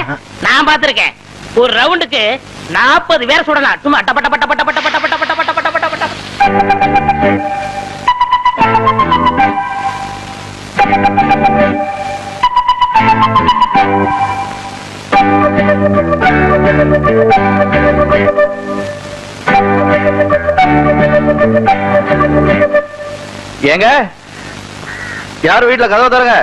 நான் பார்த்திருக்கேன். ஒரு ரவுண்டுக்கு 40 பேர் சுடலாம். சும்மா டப்ப டப்ப டப்ப டப்ப டப்ப டப்ப டப்ப டப்ப டப்ப டப்ப டப்ப. ஏங்க, யார் வீட்டுல கதவை தரங்க?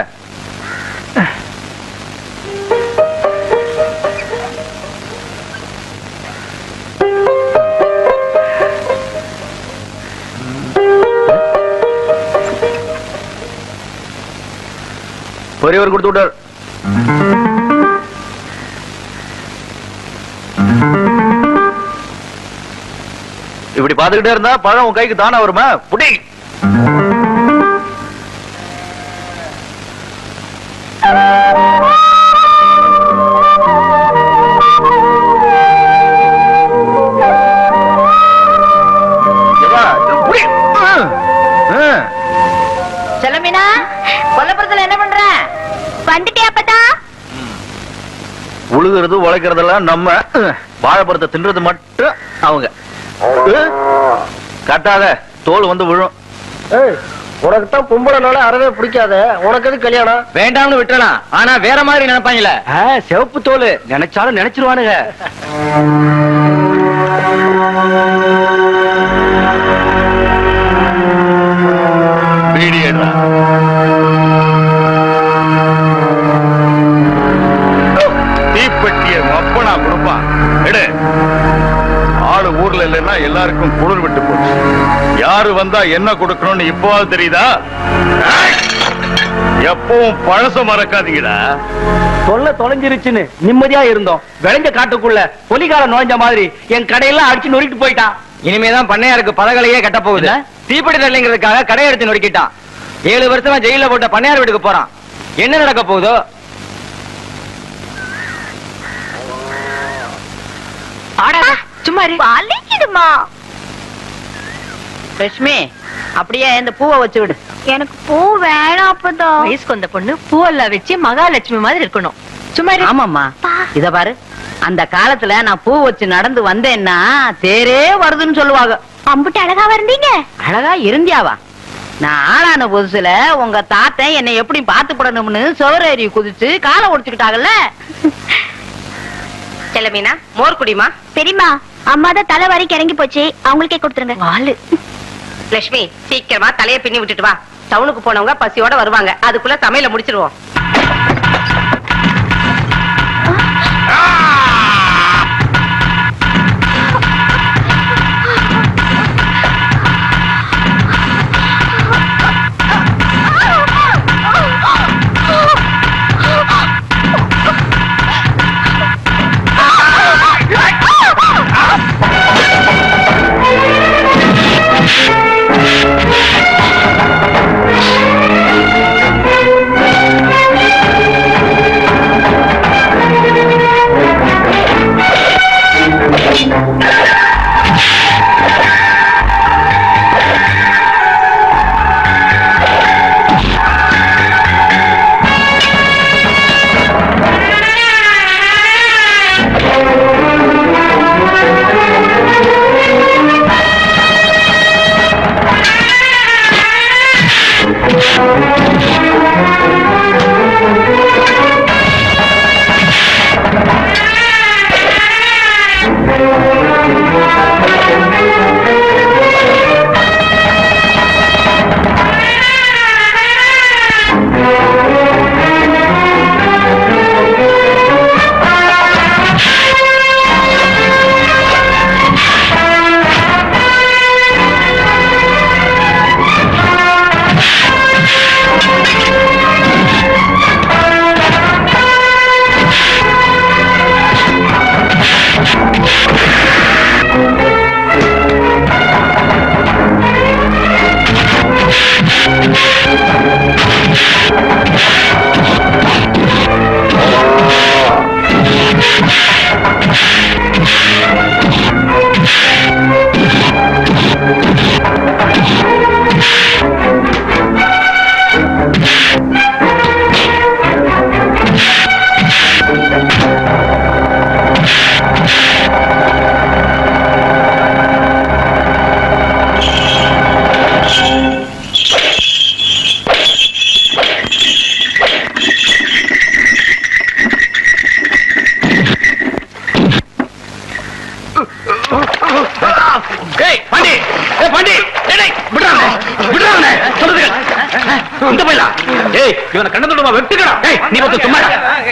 பெரியவர் கொடுத்து விட்டார். இப்படி பாத்துக்கிட்டே இருந்தா பழம் உன் கைக்கு தானா வருமா? புடி. செல்லமீனா, கொல்லப்புறத்துல என்ன பண்ற? வந்துட்டே அப்பதா. உழுகிறது உழைக்கிறதெல்லாம் நம்ம, வாழைப்பழத்தை தின்றது மட்டும் அவங்க. கட்டாத தோல் வந்து விழும். உனக்கு தான் பொம்பளைனால அறவே பிடிக்காத, உனக்கு எது கல்யாணம்? வேண்டாம்னு விட்டுறலாம், ஆனா வேற மாதிரி நினைப்பாங்கல்ல. சிவப்பு தோல் நினைச்சாலும் நினைச்சிருவானுங்க. தீப்பெட்டிய அப்பனா கொடுப்பான். எடு. ஆளு ஊர்ல இல்லைன்னா எல்லாருக்கும் குளிர் விட்டு போச்சு. யாரு வந்தா என்ன கொடுக்கணும்னு இப்போவாது தெரியுதா? எப்பவும் பழச மறக்காதீங்கடா. சொல்ல தொலைஞ்சிருச்சுன்னு நிம்மதியா இருந்தோம். விளைஞ்ச காட்டுக்குள்ள பொலிகால நுழைஞ்ச மாதிரி என் கடையெல்லாம் அடிச்சு நொறுக்கிட்டு போயிட்டான். இனிமேதான் பண்ணையாருக்கு பதகலையே கட்ட போகுது. தீப்பெட்டி தரலைங்கிறதுக்காக கடை எடுத்து நொறுக்கிட்டான். 7 வருஷமா ஜெயில போட்ட பண்ணையார் வீட்டுக்கு போறான். என்ன நடக்க போகுதோ? சும்மா வலிக்குதுமா. லட்சுமி, அப்படியே இந்த பூவை வச்சு விடு. எனக்கு பூ வேணாம் அப்பதா. வயசுக்கு வந்த பொண்ணு பூவெல்லாம் வச்சு மகாலட்சுமி மாதிரி இருக்கணும். சும்மா ஆமாம்மா, இத பாரு, அந்த காலத்துல நான் பூ வச்சு நடந்து வந்தேன்னா தேரே வருதுன்னு சொல்லுவாங்க. அம்புட்டு அழகா வந்தீங்க. அழகா இருந்தியாவா? நான் ஆளான புதுசுல உங்க தாத்தா என்னை எப்படி பாத்து போடணும்னு சோரேறி குதிச்சு காலை ஒடிச்சுக்கிட்டாங்கல்ல. செல்லமீனா மோர் குடிமா. பெரியமா அம்மா தான் தலை வரைக்கும் இறங்கி போச்சு, அவங்களுக்கே கொடுத்துருங்க. வாலு. லட்சுமி சீக்கிரமா தலைய பின்னி விட்டுட்டு வா. டவுனுக்கு போனவங்க பசியோட வருவாங்க, அதுக்குள்ள சமையல முடிச்சிருவோம்.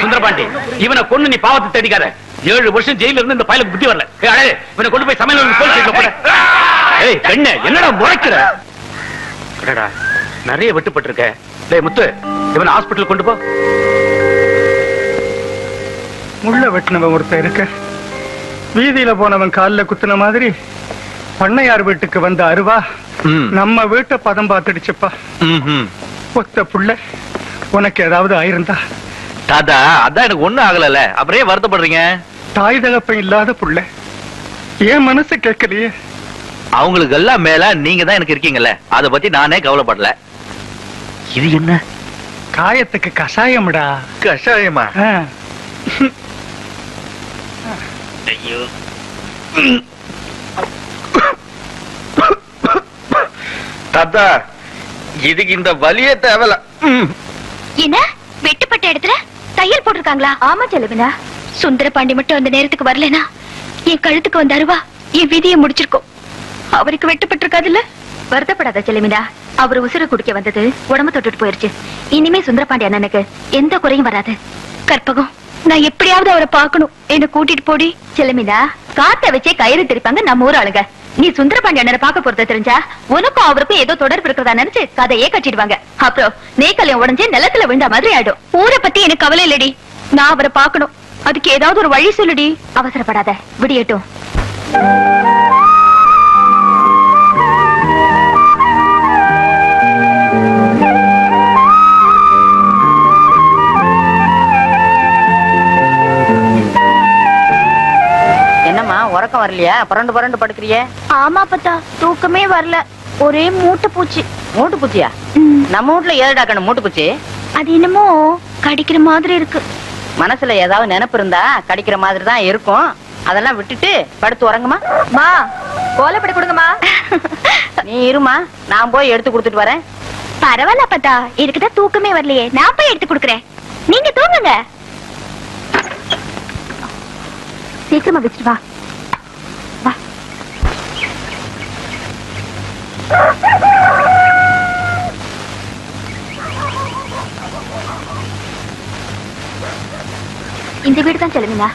சுந்தரபாண்டி இவனை கொண்டு நீ பாவத்தை தேடிக்காத. 7 வருஷம் ஜெயில இருந்து இந்த பயலுக்கு புத்தி வரல. இவனை கொண்டு போய் சமையல் என்னடா முறைக்கிற? நிறைய வெட்டுப்பட்டிருக்க. டேய் முத்து, இவனை ஹாஸ்பிட்டல் கொண்டு போ. முள்ள வெட்டினவன் ஒருத்தன் இருக்க, வீதியில போனவன் காலில் குத்துன மாதிரி பண்ணையார் வீட்டுக்கு வந்த அருவா நம்ம வீட்டை பதம் பார்த்துடுச்சுப்பா. ஒத்த புள்ள, உனக்கு ஏதாவது ஆயிருந்தா? தாத்தா, அதான் எனக்கு ஒண்ணும் ஆகல. அப்புறம் வருத்தப்படுறீங்க? தாய் தகப்பன் இல்லாத புள்ள, ஏன் மனசு கேட்கலையே? அவங்களுக்கு எல்லாம் மேல நீங்க தான் எனக்கு இருக்கீங்கல்ல, அத பத்தி நானே கவலைப்படல. இது என்ன? காயத்துக்கு கஷாயம்டா. கஷாயமா? ஐயோ, தாத்தா, இதுக்கு இந்த வலியே தேவல. என்ன வெட்டுப்பட்ட இடத்துல தையல் போட்டிருக்காங்களா? ஆமா செலவினா, சுந்தர பாண்டி மட்டும் அந்த நேரத்துக்கு வரலனா என் கழுத்துக்கு வந்த அருவா என் விதியை முடிச்சிருக்கோம். அவருக்கு வெட்டுப்பட்டிருக்காதுல்ல. வருத்தப்படாத செலவினா, அவர் உசுர குடிக்க வந்தது உடம்பு தொட்டுட்டு போயிருச்சு. இனிமே சுந்தர பாண்டி அண்ணனுக்கு எந்த குறையும் வராது. கற்பகம், நான் எப்படியாவது அவரை பார்க்கணும், என்ன கூட்டிட்டு போடி. செலமினா, காத்த வச்சே கயிறு திருப்பாங்க நம்ம ஊர் ஆளுங்க. நீ சுந்தரபாண்டி அண்ணனை பார்க்க போறத தெரிஞ்சா உனக்கும் அவருக்கும் ஏதோ தொடர்பு இருக்கிறதா நினைச்சு கதையே கட்டிடுவாங்க. அப்புறம் நேக்கலையும் உடஞ்சு நிலத்துல விழுந்த மாதிரி ஆயிடும். ஊரை பத்தி எனக்கு கவலை இல்லடி, நான் அவரை பார்க்கணும். அதுக்கு ஏதாவது ஒரு வழி சொல்லுடி. அவசரப்படாத, விடியட்டும். என்னம்மா உறக்கம் வரலையா? புரண்டு புரண்டு படுக்கிறிய? ஆமா பத்தா, தூக்கமே வரல. ஒரே மூட்டை பூச்சி. மூட்டு பூச்சியா? நம்ம வீட்டுல ஏதா கண்ணு மூட்டு பூச்சி? அது என்னமோ கடிக்கிற மாதிரி இருக்கு. மனசுல ஏதாவது நினைப்பு இருந்தா கடிக்கிற மாதிரி தான் இருக்கும். அதெல்லாம் விட்டுட்டு படுத்து உறங்குமா. மா, கோலப்படி கொடுங்கம்மா. நீ இருமா, நான் போய் எடுத்து கொடுத்துட்டு வரேன். பரவாயில்ல பத்தா, இருக்குதான் தூக்கமே வரலையே, நான் போய் எடுத்து கொடுக்குறேன். நீங்க தூங்குங்க. சீக்கிரமா வச்சுட்டு வா. வா. இந்த வீடு தான் செல்லுவீங்க.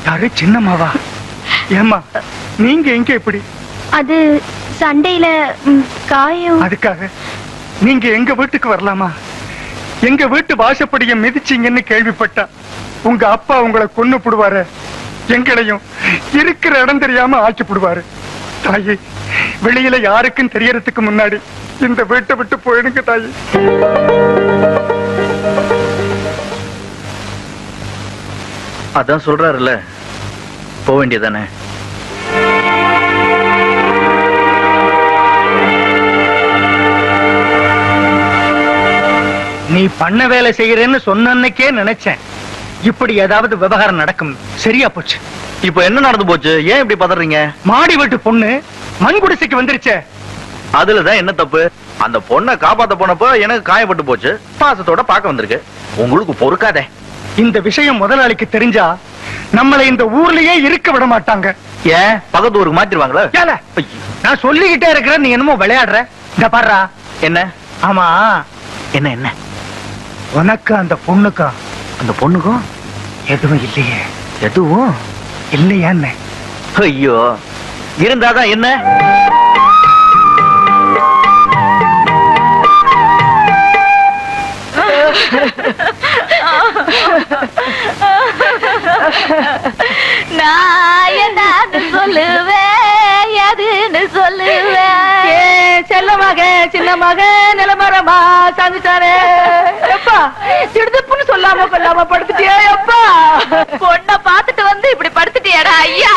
யாரு சின்னம்மாவா? ஏம்மா நீங்க எங்க இப்படி? அது சண்டையில காயம். அதுக்காக நீங்க எங்க வீட்டுக்கு வரலாமா? எங்க வீட்டு வாசப்படிய மிதிச்சீங்கன்னு கேள்விப்பட்டா உங்க அப்பா உங்களை கொன்னு புடுவாரு, எங்களையும் இருக்கிற இடம் தெரியாம ஆக்கி புடுவாரு. தாயி, வெளியில யாருக்கும் தெரியறதுக்கு முன்னாடி இந்த வீட்டை விட்டு போயிடுங்க தாயி. அதான் சொல்றாருல்ல, போக வேண்டியதானே. நீ பண்ண வேலை செய்யறேன்னு சொன்ன அன்னைக்கே நினைச்சேன் இப்படி ஏதாவது விவகாரம் நடக்கும். சரியா போச்சு. இப்போ என்ன நடந்து போச்சு? ஏன் இப்படி பதறீங்க? மாடி வீட்டு பொண்ணு மண் குடிசைக்கு வந்துருச்சே. அதுலதான் என்ன தப்பு? அந்த பொண்ணை காப்பாத்த போனப்போ எனக்கு காயப்பட்டு போச்சு, பாசத்தோட பார்க்க வந்திருக்கு. உங்களுக்கு பொறுக்காதே. இந்த விஷயம் முதலாளிக்கு தெரிஞ்சா நம்மளை இந்த ஊர்லயே இருக்க விட மாட்டாங்க. ஏன் பக்கத்து ஊருக்கு மாத்திருவாங்களா? ஏல, நான் சொல்லிக்கிட்டே இருக்கிறேன், நீ என்னமோ விளையாடுற. இந்த பாருடா. என்ன? ஆமா, என்ன என்ன உனக்கு அந்த பொண்ணுக்கும் அந்த பொண்ணுக்கும் எதுவும் இல்லையே? எதுவும் இல்லையான்னு? ஐயோ, இருந்தாதான் என்ன? நான் என்னன்னு சொல்லுவேன், எதுன்னு சொல்லுவேன். செல்ல மக சின்ன மக நிலமரமா சாந்துட்டாரே. எப்பா திடுப்புன்னு சொல்லாம கொல்லாம படுத்துட்டியே எப்பா? பொண்ண பாத்துட்டு வந்து இப்படி படுத்துட்டியாடா ஐயா?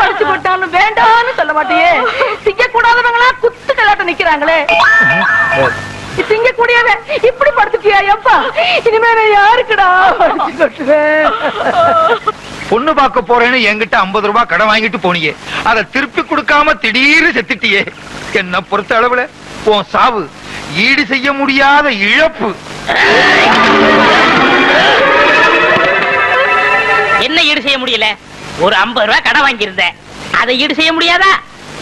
படிச்சு போட்டாலும் வேண்டாம்னு சொல்ல மாட்டியே. திங்க கூடாதவங்களா குத்து கலாட்ட நிக்கிறாங்களே. திங்க கூடியவ இப்படி படுத்துட்டியா எப்பா? இனிமே யாருக்குடா படிச்சு கொட்டுவேன்? பொண்ணு பார்க்க போறேன்னு என்கிட்ட 50 ரூபாய் கடன் வாங்கிட்டு போனியே, அதை திருப்பி கொடுக்காம திடீர்னு செத்துட்டியே. என்ன பொறுத்த அளவுல உன் சாவு ஈடு செய்ய முடியாத இழப்பு. என்ன ஈடு செய்ய முடியல? ஒரு 50 ரூபாய் கடன் வாங்கியிருந்தேன், அதை ஈடு செய்ய முடியாதா?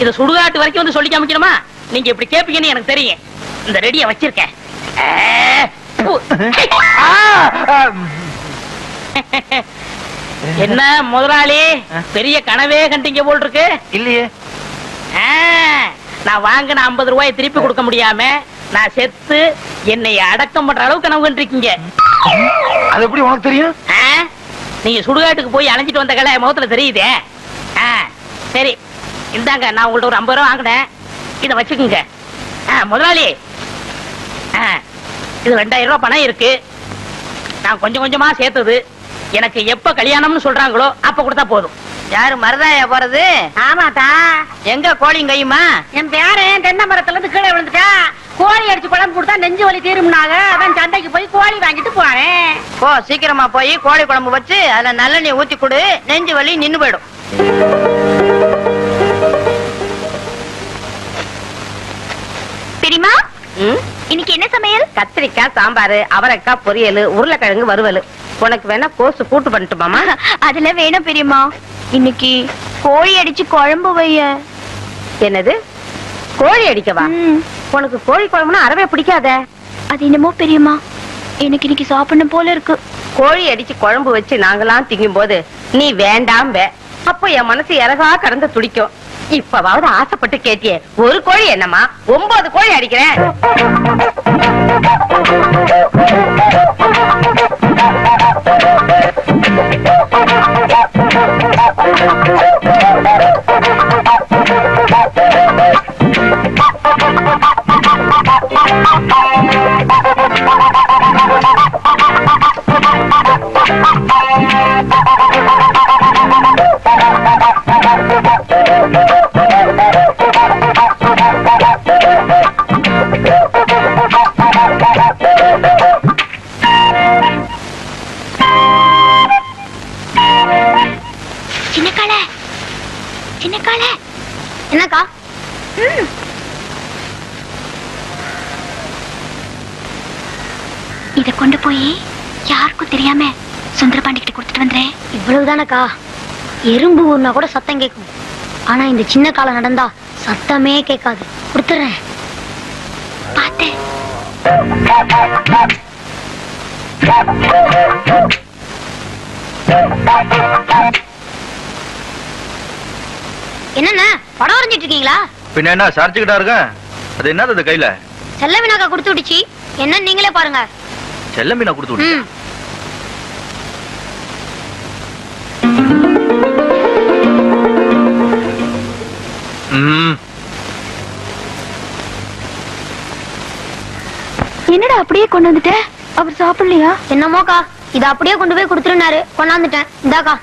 இத சுடுகாட்டு வரைக்கும் வந்து சொல்லி காமிக்கணுமா? நீங்க இப்படி கேப்பீங்கன்னு எனக்கு தெரியும். இந்த ரெடியா வச்சிருக்கேன். என்ன முதலாளி, பெரிய கனவே கண்டீங்க போல் இருக்கு. இல்லையே. நான் வாங்கின 50 ரூபாய் திருப்பி கொடுக்க முடியாம நான் செத்து என்னை அடக்கம் பண்ற அளவுக்கு கனவு கண்டிருக்கீங்க. அது எப்படி உனக்கு தெரியும்? நீங்க சுடுகாட்டுக்கு போய் அலைஞ்சிட்டு வந்த கலை முகத்துல தெரியுதே. சரி இந்தாங்க, நான் உங்கள்ட்ட ஒரு 50 ரூபாய் வாங்கினேன், இதை வச்சுக்குங்க. முதலாளி, இது 2000 ரூபாய் பணம் இருக்கு. நான் கொஞ்சம் கொஞ்சமா சேர்த்தது. எனக்கு எப்ப கல்யாணம்னு சொல்றாங்களோ அப்ப கொடுத்தா போதும். யாரு மருதாயா போறது? ஆமாட்டா. எங்க கோழியும் கையுமா? என் பேரன் தென்னை மரத்துல இருந்து கீழே விழுந்துட்டா. கோழி அடிச்சு குழம்பு கொடுத்தா நெஞ்சு வலி தீரும்னாங்க. அதான் சந்தைக்கு போய் கோழி வாங்கிட்டு போறேன். போ, சீக்கிரமா போய் கோழி குழம்பு வச்சு அதுல நல்லெண்ணெய் ஊத்தி கொடு, நெஞ்சு வலி நின்னு போயிடும். பெரியமா, இன்னைக்கு என்ன சமையல்? கத்திரிக்காய் சாம்பாரு, அவரைக்காய் பொரியல், உருளைக்கிழங்கு வறுவல். உனக்கு வேணா கோசு கூட்டு பண்ணட்டுமாமா? அதுல வேணும் பெரியமா. இன்னைக்கு கோழி அடிச்சு குழம்பு வைய. என்னது, கோழி அடிக்கவா? உனக்கு கோழி குழம்புனா அறவே பிடிக்காத. அது என்னமோ பெரியமா, எனக்கு இன்னைக்கு சாப்பிடணும் போல இருக்கு. கோழி அடிச்சு குழம்பு வச்சு நாங்களாம் திங்கும் போது நீ வேண்டாம். அப்போ என் மனசு இறகா கடந்து துடிக்கும். இப்பவாவது ஆசைப்பட்டு கேட்டியே, ஒரு கோழி என்னமா 9 கோழி அடிக்கிறேன். என்னக்கா? இத கொண்டு போய் யாருக்கும் தெரியாம சுந்தரபாண்டி கிட்ட கொடுத்துட்டு வந்துறேன். இவ்வளவுதானக்கா? எறும்பு ஊர்னா கூட சத்தம் கேட்கும், ஆனா இந்த சின்ன காலம் நடந்தா சத்தமே கேட்காது. கொடுத்துறேன். பார்த்தேன். என்னண்ணா படம் வரைஞ்சிட்டு இருக்கீங்களா? பின்ன என்ன சார்ஜுக்கிட்டா இருக்க? அது என்னது அது கையில? செல்ல மீனாக்கா கொடுத்து விடுச்சு. என்ன நீங்களே பாருங்க. செல்ல மீனா கொடுத்து விடு. என்னடா அப்படியே கொண்டு வந்துட்ட? அவர் சாப்பிடலையா? என்னமோக்கா, இத அப்படியே கொண்டு போய் கொடுத்துருனாரு, கொண்டாந்துட்டேன். இந்தாக்கா.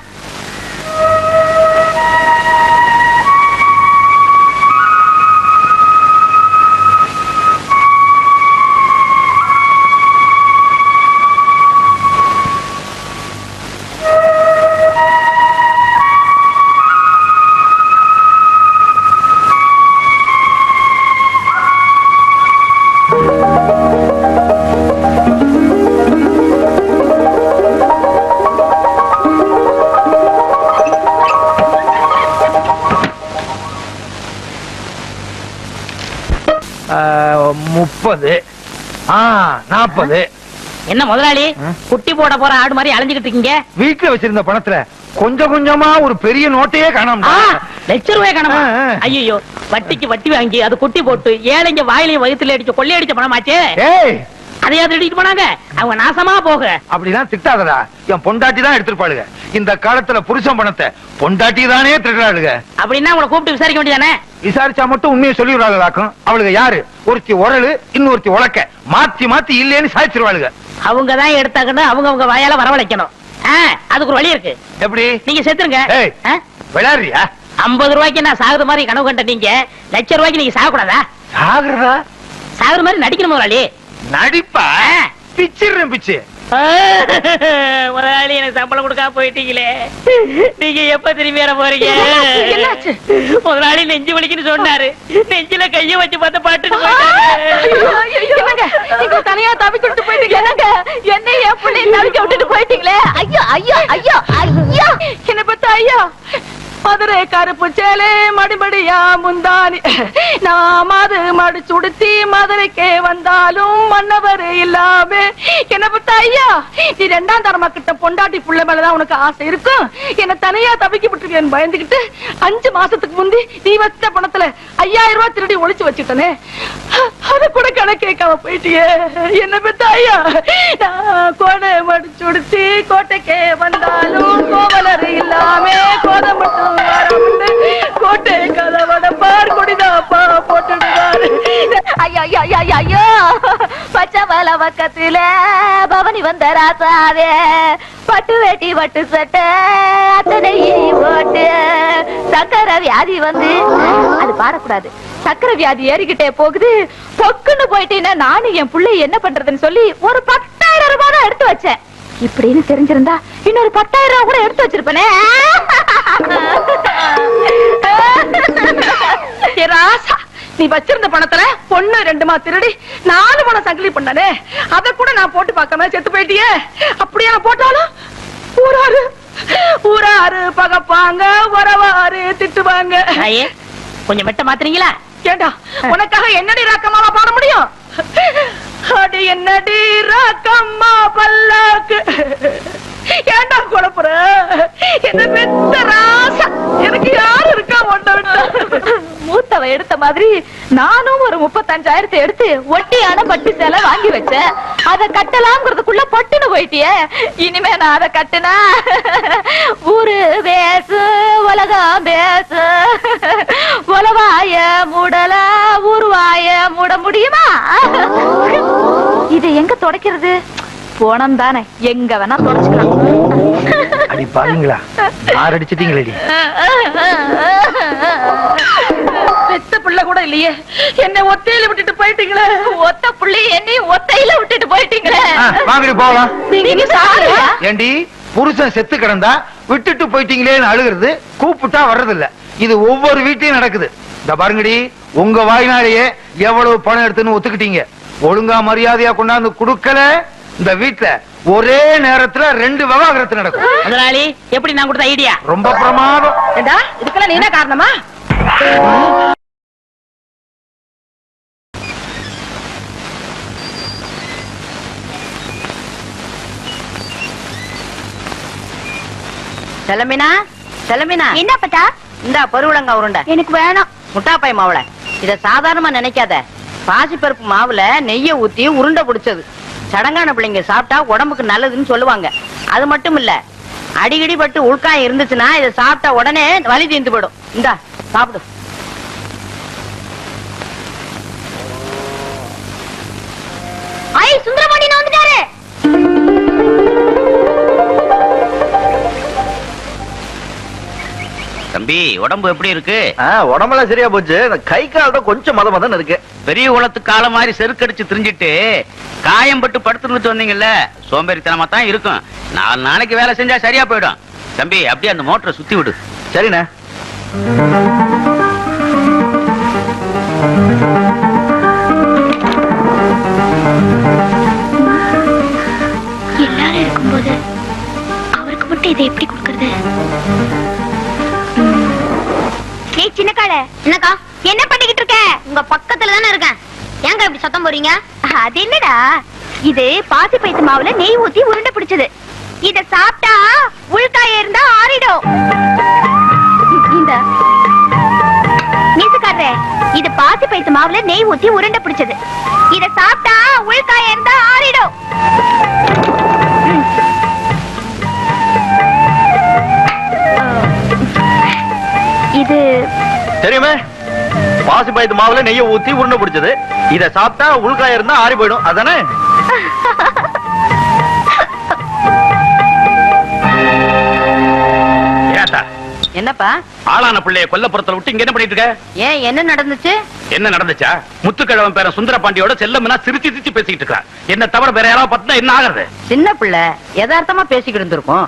என்ன முதலாளி குட்டி போட போற ஆடு மாதிரி அலைஞ்சுக்கிட்டு இருக்கீங்க? வீட்டுல வச்சிருந்த பணத்துல கொஞ்சம் கொஞ்சமா ஒரு பெரிய நோட்டையே காணாம. ₹1,00,000 காணாம? ஐயோ, வட்டிக்கு வட்டி வாங்கி அது குட்டி போட்டு ஏழைங்க வாயிலையும் வயிற்றுல அடிச்சு கொள்ளையடிச்ச பணமாச்சே. அதையாவது எடுத்துட்டு போனாங்க. அவங்க நாசமா போக. அப்படிதான் திட்டாதடா. என் பொண்டாட்டி தான் எடுத்துருப்பாளுங்க. இந்த காலத்துல புருஷன் பணத்தை பொண்டாட்டி தானே திருடுறாளுங்க. அப்படின்னா உங்களை கூப்பிட்டு விசாரிக்க வேண்டியதானே? விசாரிச்சா மட்டும் உண்மையை சொல்லிடுறாங்களாக்கும். அவளுக்கு யாரு? ஒருத்தி உரலு, இன்னொருத்தி உலக்க. மாத்தி மாத்தி இல்லேன்னு சாய்ச்சிருவாளுங்க. அவங்கதான் எடுத்தாங்கன்னு அவங்க வாயால வரவழைக்கணும். அதுக்கு ஒரு வழி இருக்கு. எப்படி? நீங்க செத்துருங்க. விளையாடுறியா? 50 ரூபாய்க்கு நான் சாகுற மாதிரி கனவு கண்ட நீங்க ₹1,00,000 நீங்க சாகக்கூடாதா? சாகுறதா? சாகுற மாதிரி நடிக்கணும் முதலாளி. நடிப்பா? பிச்சிடுறேன் பிச்சு. முதலாளி எனக்கு சம்பளம் கொடுக்காம போயிட்டீங்களே, நீங்க எப்ப திரும்பி வர போறீங்க? முதலாளி நெஞ்சு வலிக்குன்னு சொன்னாரு. நெஞ்சில கைய வச்சு பார்த்த பாட்டு தனியா தவிக்கிட்டு போயிட்டீங்க. என்ன என் பிள்ளை தவிக்க விட்டுட்டு போயிட்டீங்களே. ஐயோ ஐயோ ஐயோ ஐயோ, என்ன பத்தா ஐயா? மதுரை கருப்பு சேலே மடிமடியா முந்தானி நாமாது மடிச்சுடுத்தி மதுரைக்கே வந்தாலும் மன்னவர் இல்லாம என்ன பத்தா ஐயா? நீ 2ஆம் தரமா கிட்ட பொண்டாட்டி புள்ள மேலதான் உனக்கு ஆசை இருக்கும். என்ன தனியா தவிக்க விட்டுருக்கேன்னு பயந்துகிட்டு 5 மாசத்துக்கு முந்தி நீ வச்ச பணத்துல 5000 ரூபாய் திருடி ஒளிச்சு வச்சுட்டனே, அத கூட கணக்கு கேட்காம போயிட்டியே. என்ன பத்தா ஐயா? நான் கோடை மடிச்சுடுத்தி கோட்டைக்கே வந்தாலும் கோவலர் இல்லாம கோதை மட்டும் கோட்டை கதவட பார் குடிதாப்பா போட்டுடுவாரு. ஐயோ ஐயோ ஐயோ ஐயோ, பச்சை மலை பக்கத்துல பவனி வந்த ராசாவே பட்டு வேட்டி பட்டு சட்டை அத்தனை போட்டு சக்கரை வியாதி வந்து அது பாடக்கூடாது. சக்கரை வியாதி ஏறிக்கிட்டே போகுது. பொக்குன்னு போயிட்டீங்கன்னா நானும் என் பிள்ளை என்ன பண்றதுன்னு சொல்லி ஒரு 10,000 ரூபாய் தான் எடுத்து வச்சேன். இப்படின்னு தெரிஞ்சிருந்தா இன்னொரு 10,000 ரூபாய் கூட எடுத்து வச்சிருப்பேனே. ராசா, நீ வச்சிருந்த பணத்துல 1 2 திருடி 4 பணம் சங்கிலி பண்ணனே, அத கூட நான் போட்டு பார்க்காம செத்து போயிட்டியே. அப்படியே போட்டாலும் ஊராரு பகப்பாங்க, உறவாரு திட்டுவாங்க. கொஞ்சம் மெட்ட மாத்துறீங்களா? ஏண்டா, உனக்காக என்னடி ராக்கம்மாவா பாட முடியும்? அடி என்னடி ராக்கம்மா பல்லாக்கு. ஏண்டா குழப்புற? என்ன பெத்த ராசா, எனக்கு யாரு இருக்கா? மூத்தவ எடுத்த மாதிரி நானும் ஒரு 35,000 எடுத்து ஒட்டியான பட்டு சேலை வாங்கி வச்சேன். அத கட்டலாம்ங்கிறதுக்குள்ள பட்டுன்னு போயிட்டியே. இனிமே நான் அதை கட்டுனா ஊரு பேசு உலகம் பேசு. உலவாய மூடல ஊருவாய மூட முடியுமா? இதை எங்க தொடக்கிறது? போனம் தானே, எங்க வேணா தொடச்சுக்கலாம். அடி பாருங்களா, யார் அடிச்சிட்டீங்களே? பெத்த பிள்ளை கூட இல்லையே, என்ன ஒத்தையில விட்டுட்டு போயிட்டீங்களே. ஒத்த பிள்ளை என்னையும் ஒத்தையில விட்டுட்டு போயிட்டீங்களே. வாங்கடி போகலாம். நீங்க சாரியா? ஏண்டி புருஷன் செத்து கிடந்தா விட்டுட்டு போயிட்டீங்களேன்னு அழுகிறது, கூப்பிட்டா வர்றது இல்ல. இது ஒவ்வொரு வீட்லயும் நடக்குது. இந்த பாருங்கடி, உங்க வாய்னாலேயே எவ்வளவு பணம் எடுத்துன்னு ஒத்துக்கிட்டீங்க. ஒழுங்கா மரியாதையா கொண்டாந்து குடுக்கல, இந்த வீட்டுல ஒரே நேரத்துல 2 விவாகரத்து நடக்கும். முதலாளி, எப்படி நான் கொடுத்த ஐடியா? ரொம்ப பிரமாதம். ஏண்டா, இதுக்கெல்லாம் நீ என்ன காரணமா? செலமினா, செலமினா, என்ன பட்டா? இந்த பருவலங்க உருண்டை எனக்கு வேணாம். முட்டாப்பாய் மாவுல இத சாதாரணமா நினைக்காத. பாசிப்பருப்பு மாவுல நெய்ய ஊத்தி உருண்டை பிடிச்சது. சடங்கான பிள்ளைங்க சாப்பிட்டா உடம்புக்கு நல்லதுன்னு சொல்லுவாங்க. அது மட்டும் இல்ல, அடிக்கடி பட்டு உள்காயம் இருந்துச்சுன்னா இதை சாப்பிட்டா உடனே வலி தீர்ந்து போயிடும். இந்தா சாப்பிடு. ஐ சுந்தரபாண்டி நான் வந்துட்டாரு. தம்பி, உடம்பு எப்படி இருக்கு? உடம்பெல்லாம் சரியா போச்சு. கை கால் தான் கொஞ்சம் மதம் இருக்கு. பெரிய குளத்து கால மாதிரி செருக்கடிச்சு திரிஞ்சிட்டு காயம் பட்டு படுத்துட்டு வந்தீங்கல்ல, சோம்பேறித்தனமா தான் இருக்கும். 4 நாளைக்கு வேலை செஞ்சா சரியா போயிடும். தம்பி, அப்படியே அந்த மோட்டரை சுத்தி விடு. சரிண்ணே. எல்லாரும் இருக்கும்போது அவருக்கு மட்டும் இதை எப்படி கொடுக்கறது? ஏய் சின்ன காளை, என்னக்கா என்ன பண்ணிக்கிட்டு இருக்க? உங்க பக்கத்துல தானே இருக்கேன். ஏங்க இப்படி சத்தம் போறீங்க? அது என்னடா, இது பாசி பைத்து மாவுல நெய் ஊத்தி உருண்டை பிடிச்சது. இத சாப்பிட்டா உள்காய இருந்தா ஆறிடும். இந்த நீசுக்காரே, இது பாசி பைத்து மாவுல நெய் ஊத்தி உருண்டை பிடிச்சது. இத சாப்பிட்டா உள்காய இருந்தா ஆறிடும். இது தெரியுமே, பாசி பயத்து மாவுல நெய்ய ஊத்தி உருண்டை பிடிச்சது. இத சாப்பிட்டா உள்காய இருந்தா ஆறி போயிடும், அதானே? என்னப்பா, ஆளான பிள்ளைய கொல்லப்புறத்துல விட்டு இங்க என்ன பண்ணிட்டு இருக்க? ஏன் என்ன நடந்துச்சு? என்ன நடந்துச்சா? முத்துக்கிழவன் பேரன் சுந்தரபாண்டியோட செல்லம்னா சிரிச்சு சிரிச்சு பேசிக்கிட்டு இருக்கா. என்ன தவிர வேற யாராவது பார்த்தா என்ன ஆகுறது? சின்ன பிள்ளை யதார்த்தமா பேசிக்கிட்டு இருந்திருக்கும்.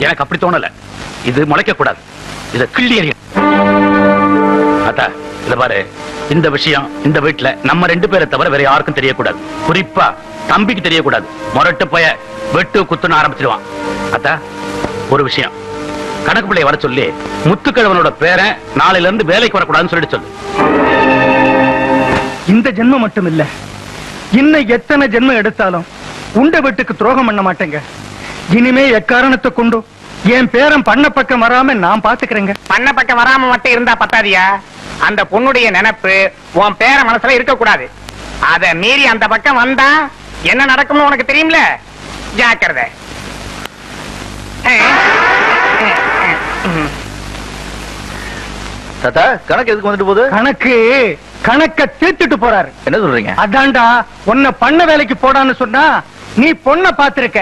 எனக்கு அப்படி தோணல. இது முளைக்க கூடாது, இத கிள்ளி எறிய. அத்தா, இத பாரு, இந்த விஷயம் இந்த வீட்டுல நம்ம 2 பேரை தவிர வேற யாருக்கும் தெரியக்கூடாது. குறிப்பா தம்பிக்கு தெரியக்கூடாது. முரட்டு பய வெட்டு குத்துன்னு ஆரம்பிச்சிடுவான். அத்தா, ஒரு விஷயம், கணக்கு பிள்ளைய வர சொல்லி முத்துக்கிழவனோட பேரன் நாளையில இருந்து வேலைக்கு வரக்கூடாதுன்னு சொல்லிட்டு சொல்லு. இந்த ஜென்மம் மட்டும் இல்ல, இன்னும் எத்தனை ஜென்மம் எடுத்தாலும் உண்ட வீட்டுக்கு துரோகம் பண்ண மாட்டேங்க. இனிமே எக்காரணத்தை கொண்டு என் பேரன் பண்ண பக்கம் வராம நான் பாத்துக்கிறேங்க. பண்ண பக்கம் வராம மட்டும் இருந்தா பத்தாதியா? அந்த பொண்ணுடைய நினைப்பு உன் பேர மனசுல இருக்க கூடாது. அத மீறி அந்த பக்கம் வந்தா என்ன நடக்கும்னு உனக்கு தெரியும்ல. ஜாக்கிரதை. தாத்தா, கணக்கு எதுக்கு வந்துட்டு போகுது? கணக்க தீர்த்துட்டு போறாரு. என்ன சொல்றீங்க? அதான்டா, உன்னை பண்ண வேலைக்கு போடான்னு சொன்னா நீ பொண்ண பாத்திருக்க,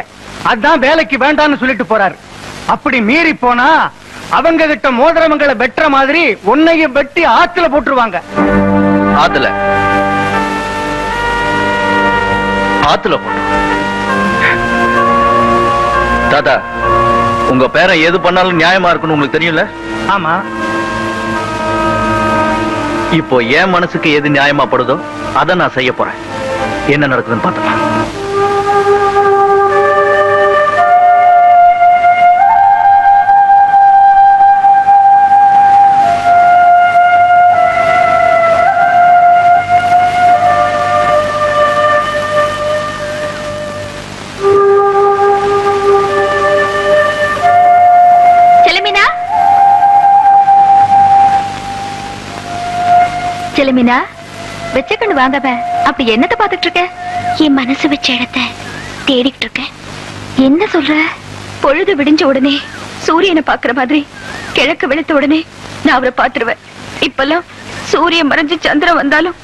அதான் வேலைக்கு வேண்டான்னு சொல்லிட்டு போறாரு. அப்படி மீறி போனா அவங்க கிட்ட மோதிரவங்களை வெட்டுற மாதிரி உன்னையும் வெட்டி ஆத்துல போட்டுருவாங்க. ஆத்துல ஆத்துல போட்டு. தாத்தா, உங்க பேரன் எது பண்ணாலும் நியாயமா இருக்குன்னு உங்களுக்கு தெரியும்ல? ஆமா. இப்போ என் மனசுக்கு எது நியாயமா படுதோ அதை நான் செய்ய போறேன். என்ன நடக்குதுன்னு பார்த்துக்கலாம். செலுமினா வச்ச கண்ணு வாங்காம அப்படி என்னத்த பாத்துட்டு இருக்க? என் மனசு வச்ச இடத்த தேடிக்கிட்டு இருக்கேன். என்ன சொல்ற? பொழுது விடிஞ்ச உடனே சூரியனை பாக்குற மாதிரி கிழக்கு வெளுத்த உடனே நான் அவரை பாத்துருவேன். இப்பெல்லாம் சூரியன் மறைஞ்சு சந்திரன் வந்தாலும்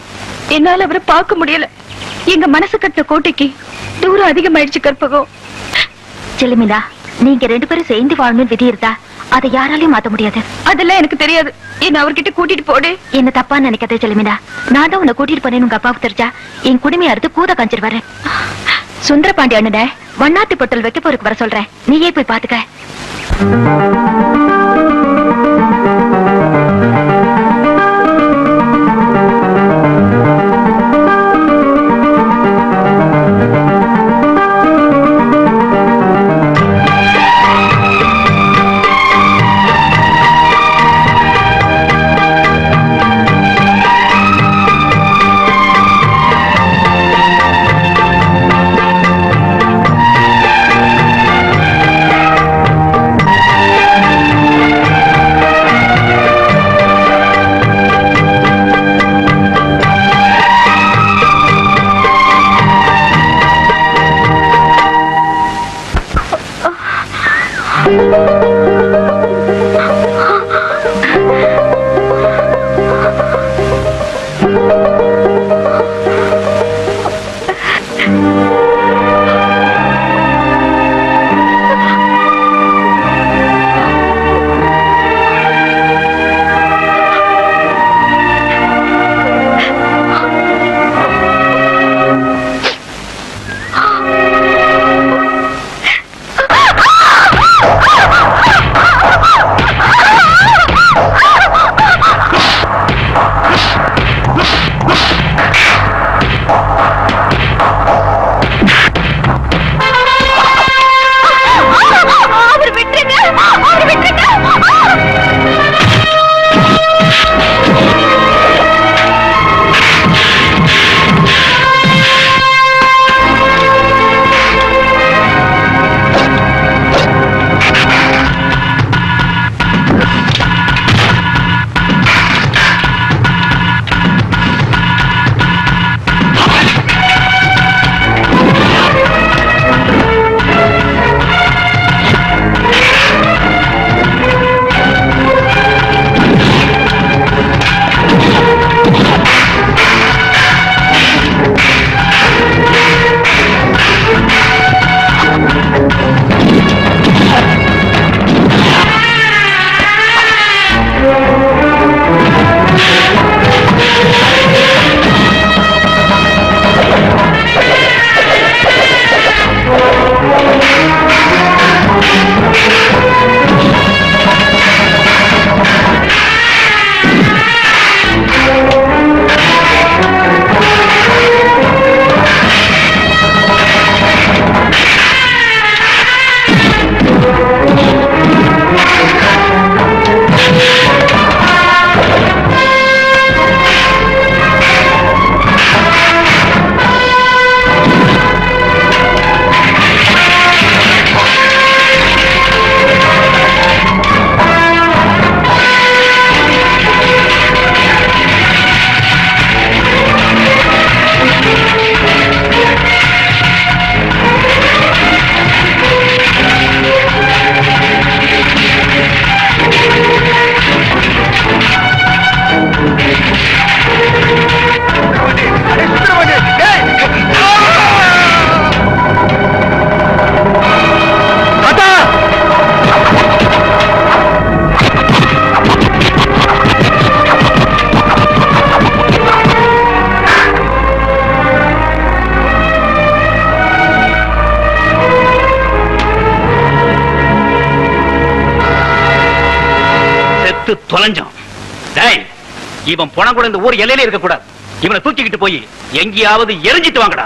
என்னால அவரை பார்க்க முடியல. எங்க மனசு கட்டின கோட்டைக்கு தூரம் அதிகமாயிடுச்சு கற்பகம். செலுமினா, நீங்க 2 பேரும் சேர்ந்து வாழணும்னு விதி இருந்தா அதை யாராலையும் மாத்த முடியாது. அதெல்லாம் எனக்கு தெரியாது. என்ன அவர்கிட்ட கூட்டிட்டு போடு. என்ன தப்பா நினைக்காதே செலுமினா. நான் தான் உன்னை கூட்டிட்டு போனேன்னு உங்க அப்பாவுக்கு தெரிஞ்சா என் குடுமையை அறுத்து கூத காஞ்சிருவாரு. சுந்தர பாண்டி அண்ணனை வண்ணாத்தி பொட்டல் வைக்க போருக்கு வர சொல்றேன். நீயே போய் பாத்துக்க. தொலைஞ்சான். டேய், இவன் பணம் கூட இந்த ஊர் எல்லையில இருக்க கூடாது. இவனை தூக்கிக்கிட்டு போய் எங்கேயாவது எரிஞ்சிட்டு வாங்கடா.